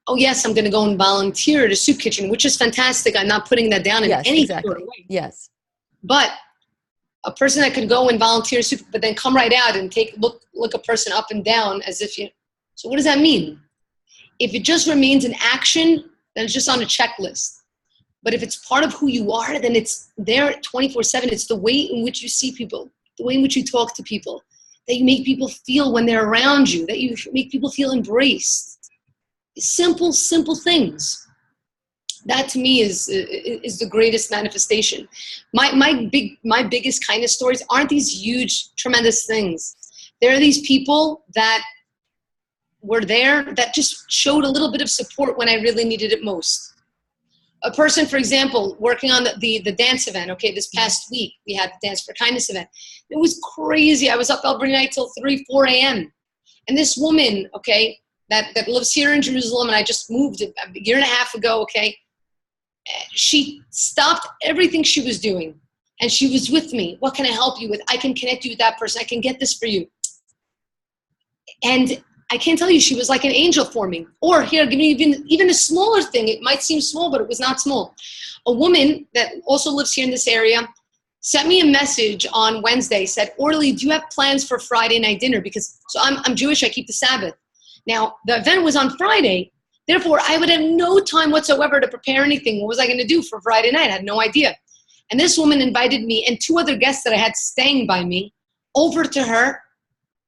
oh yes, I'm going to go and volunteer at a soup kitchen, which is fantastic. I'm not putting that down in any sort of way. Yes. But a person that could go and volunteer soup, but then come right out and look a person up and down as if so what does that mean? If it just remains an action, then it's just on a checklist. But if it's part of who you are, then it's there 24/7. It's the way in which you see people, the way in which you talk to people, that you make people feel when they're around you, that you make people feel embraced. Simple things. That to me is the greatest manifestation. My biggest kindness stories aren't these huge, tremendous things. There are these people that were there that just showed a little bit of support when I really needed it most. A person, for example, working on the dance event. Okay, this past week we had the Dance for Kindness event. It was crazy. I was up every night till 3-4 a.m. And this woman, okay, that lives here in Jerusalem, and I just moved a year and a half ago, okay, she stopped everything she was doing, and she was with me. What can I help you with? I can connect you with that person. I can get this for you. And I can't tell you, she was like an angel for me. Or here, give me even a smaller thing. It might seem small, but it was not small. A woman that also lives here in this area sent me a message on Wednesday, said, Orly, do you have plans for Friday night dinner? Because I'm Jewish, I keep the Sabbath. Now, the event was on Friday. Therefore, I would have no time whatsoever to prepare anything. What was I going to do for Friday night? I had no idea. And this woman invited me and 2 other guests that I had staying by me over to her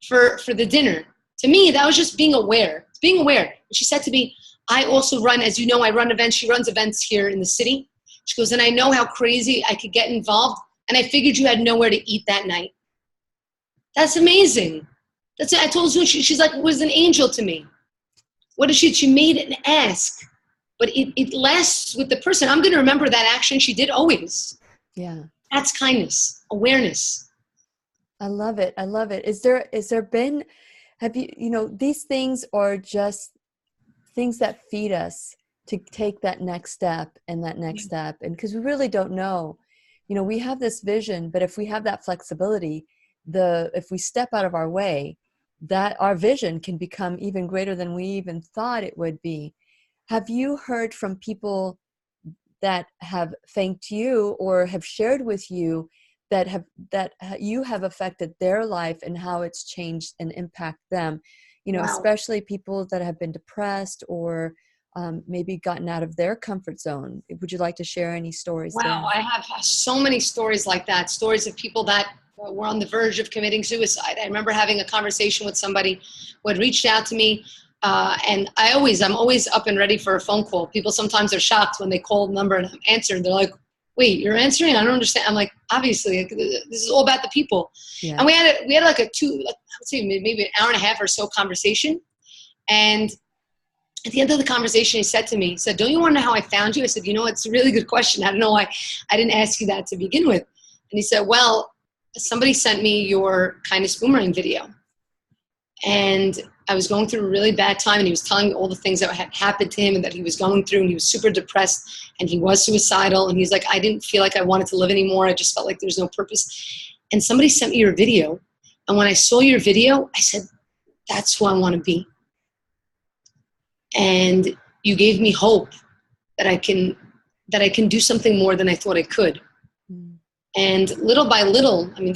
for the dinner. To me, that was just being aware. Being aware. And she said to me, I also run, as you know, I run events. She runs events here in the city. She goes, and I know how crazy I could get involved. And I figured you had nowhere to eat that night. That's amazing. I told you, she's like, was an angel to me. What did she made an ask. But it lasts with the person. I'm going to remember that action she did always. Yeah. That's kindness, awareness. I love it. I love it. Is there been, have you, these things are just things that feed us to take that next step and that next step. And because we really don't know, we have this vision, but if we have that flexibility, if we step out of our way, that our vision can become even greater than we even thought it would be. Have you heard from people that have thanked you or have shared with you that you have affected their life and how it's changed and impact them? you know, Wow. especially people that have been depressed or maybe gotten out of their comfort zone. Would you like to share any stories there? Wow, I have so many stories like that, stories of people that were on the verge of committing suicide. I remember having a conversation with somebody who had reached out to me, and I'm always up and ready for a phone call. People sometimes are shocked when they call the number and I'm answering. They're like, wait, you're answering? I don't understand. I'm like, obviously, this is all about the people. Yeah. And we had like I would say maybe an hour and a half or so conversation. And at the end of the conversation, he said to me, don't you want to know how I found you? I said, it's a really good question. I don't know why I didn't ask you that to begin with. And he said, well, somebody sent me your Kindness Boomerang video. And I was going through a really bad time, and he was telling me all the things that had happened to him and that he was going through, and he was super depressed, and he was suicidal. And he's like, I didn't feel like I wanted to live anymore. I just felt like there's no purpose. And somebody sent me your video. And when I saw your video, I said, that's who I want to be. And you gave me hope that I can do something more than I thought I could. Mm. And little by little, I mean,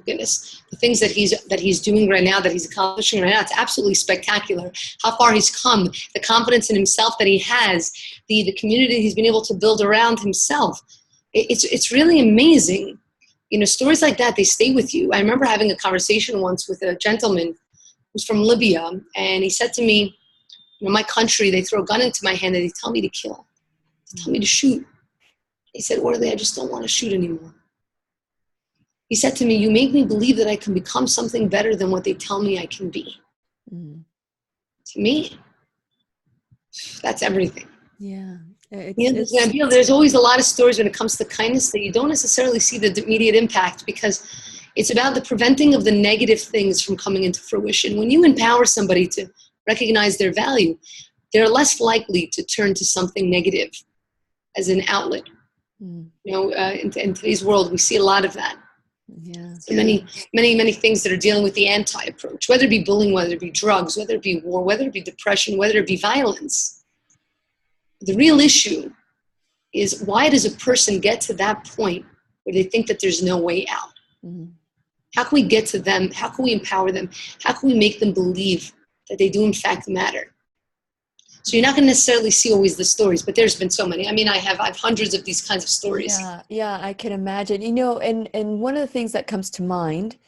goodness, the things that he's doing right now, that he's accomplishing right now, it's absolutely spectacular. How far he's come, the confidence in himself that he has, the community he's been able to build around himself. It's really amazing. Stories like that, they stay with you. I remember having a conversation once with a gentleman who's from Libya, and he said to me, my country, they throw a gun into my hand and they tell me to kill. They tell me to shoot. He said, Orly, I just don't want to shoot anymore. He said to me, you make me believe that I can become something better than what they tell me I can be. Mm. To me, that's everything. Yeah. There's always a lot of stories when it comes to kindness that you don't necessarily see the immediate impact, because it's about the preventing of the negative things from coming into fruition. When you empower somebody to recognize their value, they're less likely to turn to something negative as an outlet. Mm. In today's world, we see a lot of that. Yeah. So many things that are dealing with the anti-approach, whether it be bullying, whether it be drugs, whether it be war, whether it be depression, whether it be violence. The real issue is, why does a person get to that point where they think that there's no way out? Mm-hmm. How can we get to them? How can we empower them? How can we make them believe that they do in fact matter? So you're not going to necessarily see always the stories, but there's been so many. I mean, I've hundreds of these kinds of stories. Yeah, I can imagine. And one of the things that comes to mind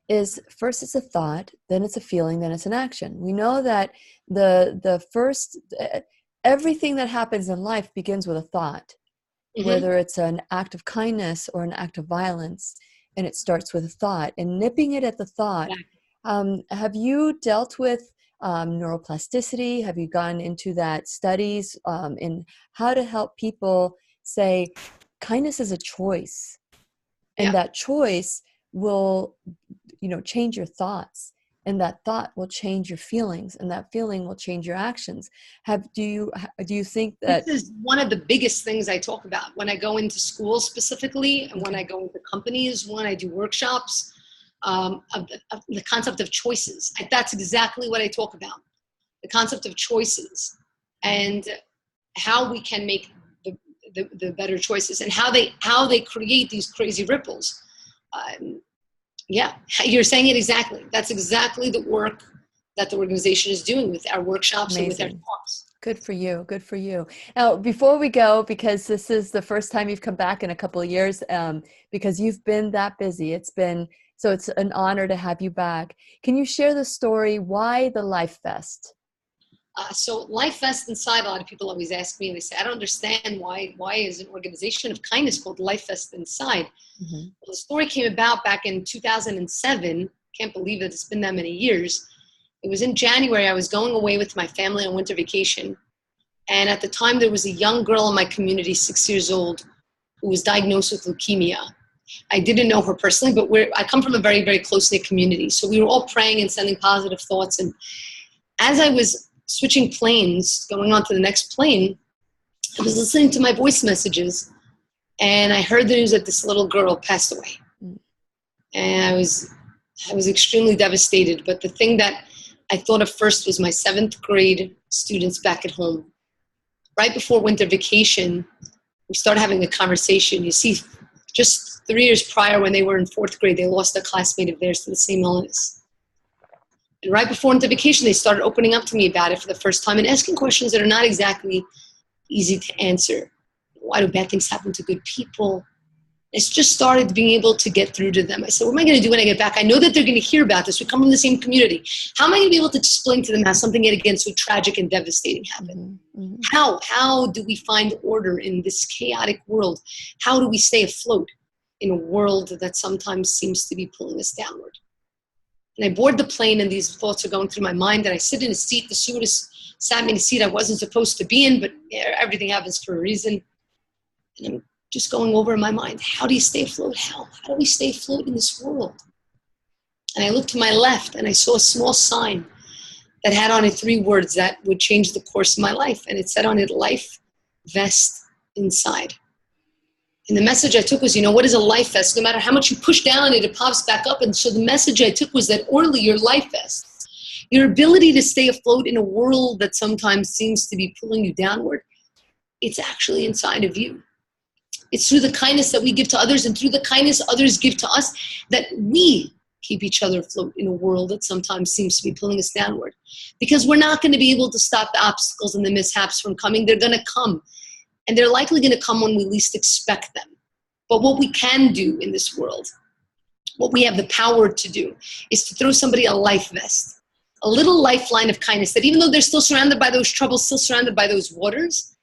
is, first it's a thought, then it's a feeling, then it's an action. We know that the first, everything that happens in life begins with a thought, mm-hmm. whether it's an act of kindness or an act of violence, and it starts with a thought. And nipping it at the thought. Yeah. Have you dealt with neuroplasticity? Have you gone into that studies in how to help people say kindness is a choice, and yeah. that choice will, change your thoughts, and that thought will change your feelings, and that feeling will change your actions. Do you think that this is one of the biggest things I talk about when I go into schools specifically, and when I go into companies, when I do workshops? Of the concept of choices. That's exactly what I talk about. The concept of choices, and how we can make the better choices, and how they create these crazy ripples. Yeah, you're saying it exactly. That's exactly the work that the organization is doing with our workshops. Amazing. And with our talks. Good for you. Good for you. Now, before we go, because this is the first time you've come back in a couple of years, because you've been that busy. So it's an honor to have you back. Can you share the story, why the Life Fest? So Life Fest Inside, a lot of people always ask me, and they say, I don't understand why is an organization of kindness called Life Fest Inside? Mm-hmm. Well, the story came about back in 2007. Can't believe that it's been that many years. It was in January. I was going away with my family on winter vacation. And at the time, there was a young girl in my community, 6 years old, who was diagnosed with leukemia. I didn't know her personally, but I come from a very, very close-knit community. So we were all praying and sending positive thoughts. And as I was switching planes, going on to the next plane, I was listening to my voice messages, and I heard the news that this little girl passed away. And I was extremely devastated. But the thing that I thought of first was my 7th grade students back at home. Right before winter vacation, we started having a conversation. You see, just 3 years prior, when they were in 4th grade, they lost a classmate of theirs to the same illness. And right before into vacation, they started opening up to me about it for the first time and asking questions that are not exactly easy to answer. Why do bad things happen to good people? It's just started being able to get through to them. I said, what am I going to do when I get back? I know that they're going to hear about this. We come from the same community. How am I going to be able to explain to them how something yet again so tragic and devastating happened? Mm-hmm. How do we find order in this chaotic world? How do we stay afloat in a world that sometimes seems to be pulling us downward? And I board the plane and these thoughts are going through my mind, and I sit in a seat. The stewardess sat me in a seat I wasn't supposed to be in, but everything happens for a reason. And I'm just going over in my mind, how do you stay afloat? How do we stay afloat in this world? And I looked to my left and I saw a small sign that had on it 3 words that would change the course of my life. And it said on it, life vest inside. And the message I took was, what is a life vest? No matter how much you push down on it, it pops back up. And so the message I took was that, Orly, your life vest, your ability to stay afloat in a world that sometimes seems to be pulling you downward, it's actually inside of you. It's through the kindness that we give to others and through the kindness others give to us that we keep each other afloat in a world that sometimes seems to be pulling us downward. Because we're not going to be able to stop the obstacles and the mishaps from coming. They're going to come. And they're likely going to come when we least expect them. But what we can do in this world, what we have the power to do, is to throw somebody a life vest, a little lifeline of kindness that even though they're still surrounded by those troubles, still surrounded by those waters,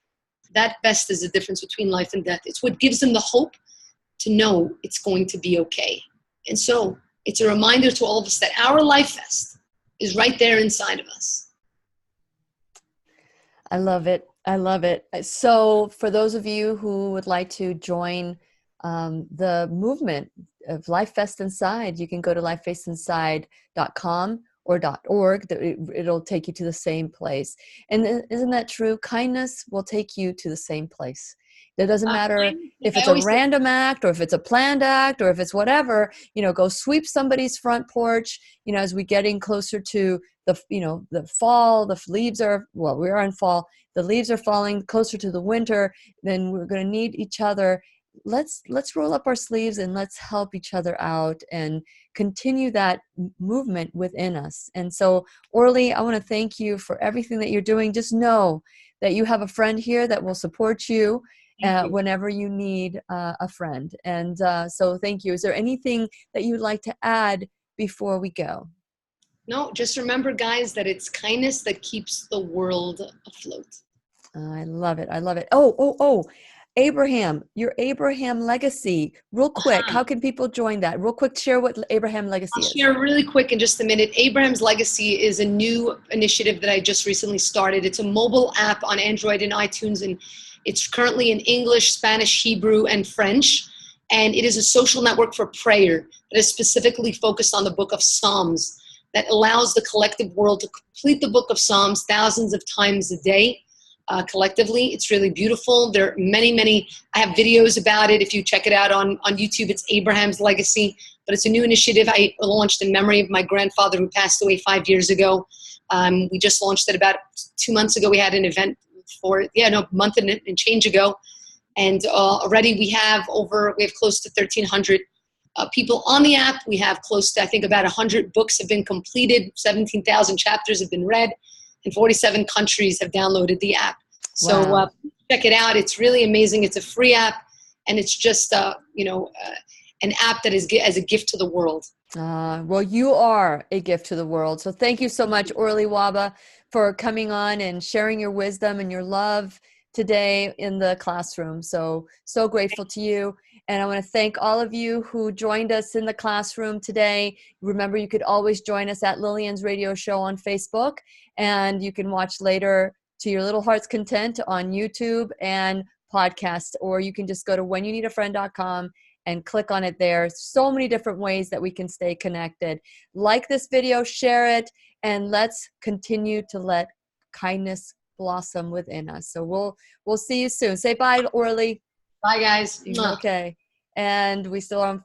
that vest is the difference between life and death. It's what gives them the hope to know it's going to be okay. And so it's a reminder to all of us that our life vest is right there inside of us. I love it. I love it. So for those of you who would like to join the movement of Life Vest Inside, you can go to lifevestinside.com or .org. It'll take you to the same place. And isn't that true? Kindness will take you to the same place. It doesn't matter if it's a random act or if it's a planned act or if it's whatever, go sweep somebody's front porch, as we're getting closer to the fall, the leaves are, we're in fall, the leaves are falling closer to the winter, then we're going to need each other. Let's roll up our sleeves and let's help each other out and continue that movement within us. And so, Orly, I want to thank you for everything that you're doing. Just know that you have a friend here that will support you whenever you need a friend. And so thank you. Is there anything that you'd like to add before we go? No, just remember, guys, that it's kindness that keeps the world afloat. I love it. I love it. Oh, Abraham, your Abraham legacy. Real quick, how can people join that? Real quick, share what Abraham legacy is. I'll share really quick in just a minute. Abraham's Legacy is a new initiative that I just recently started. It's a mobile app on Android and iTunes, and it's currently in English, Spanish, Hebrew, and French. And it is a social network for prayer that is specifically focused on the book of Psalms, that allows the collective world to complete the book of Psalms thousands of times a day. Collectively, it's really beautiful. There are many, I have videos about it. If you check it out on YouTube, it's Abraham's Legacy, but it's a new initiative I launched in memory of my grandfather who passed away 5 years ago. We just launched it about 2 months ago. We had an event month and change ago. And already we have close to 1,300 people on the app. We have close to, I think, about 100 books have been completed, 17,000 chapters have been read, and 47 countries have downloaded the app. So check it out. It's really amazing. It's a free app, and it's just an app that is as a gift to the world. Well, you are a gift to the world. So thank you so much, Orly Wahba, for coming on and sharing your wisdom and your love today in the classroom. So grateful to you. And I want to thank all of you who joined us in the classroom today. Remember, you could always join us at Lillian's radio show on Facebook, and you can watch later to your little heart's content on YouTube and podcast, or you can just go to whenyouneedafriend.com and click on it there. So many different ways that we can stay connected. Like this video, share it, and let's continue to let kindness blossom within us. So we'll see you soon. Say bye, Orly. Bye, guys. Okay. And we still are on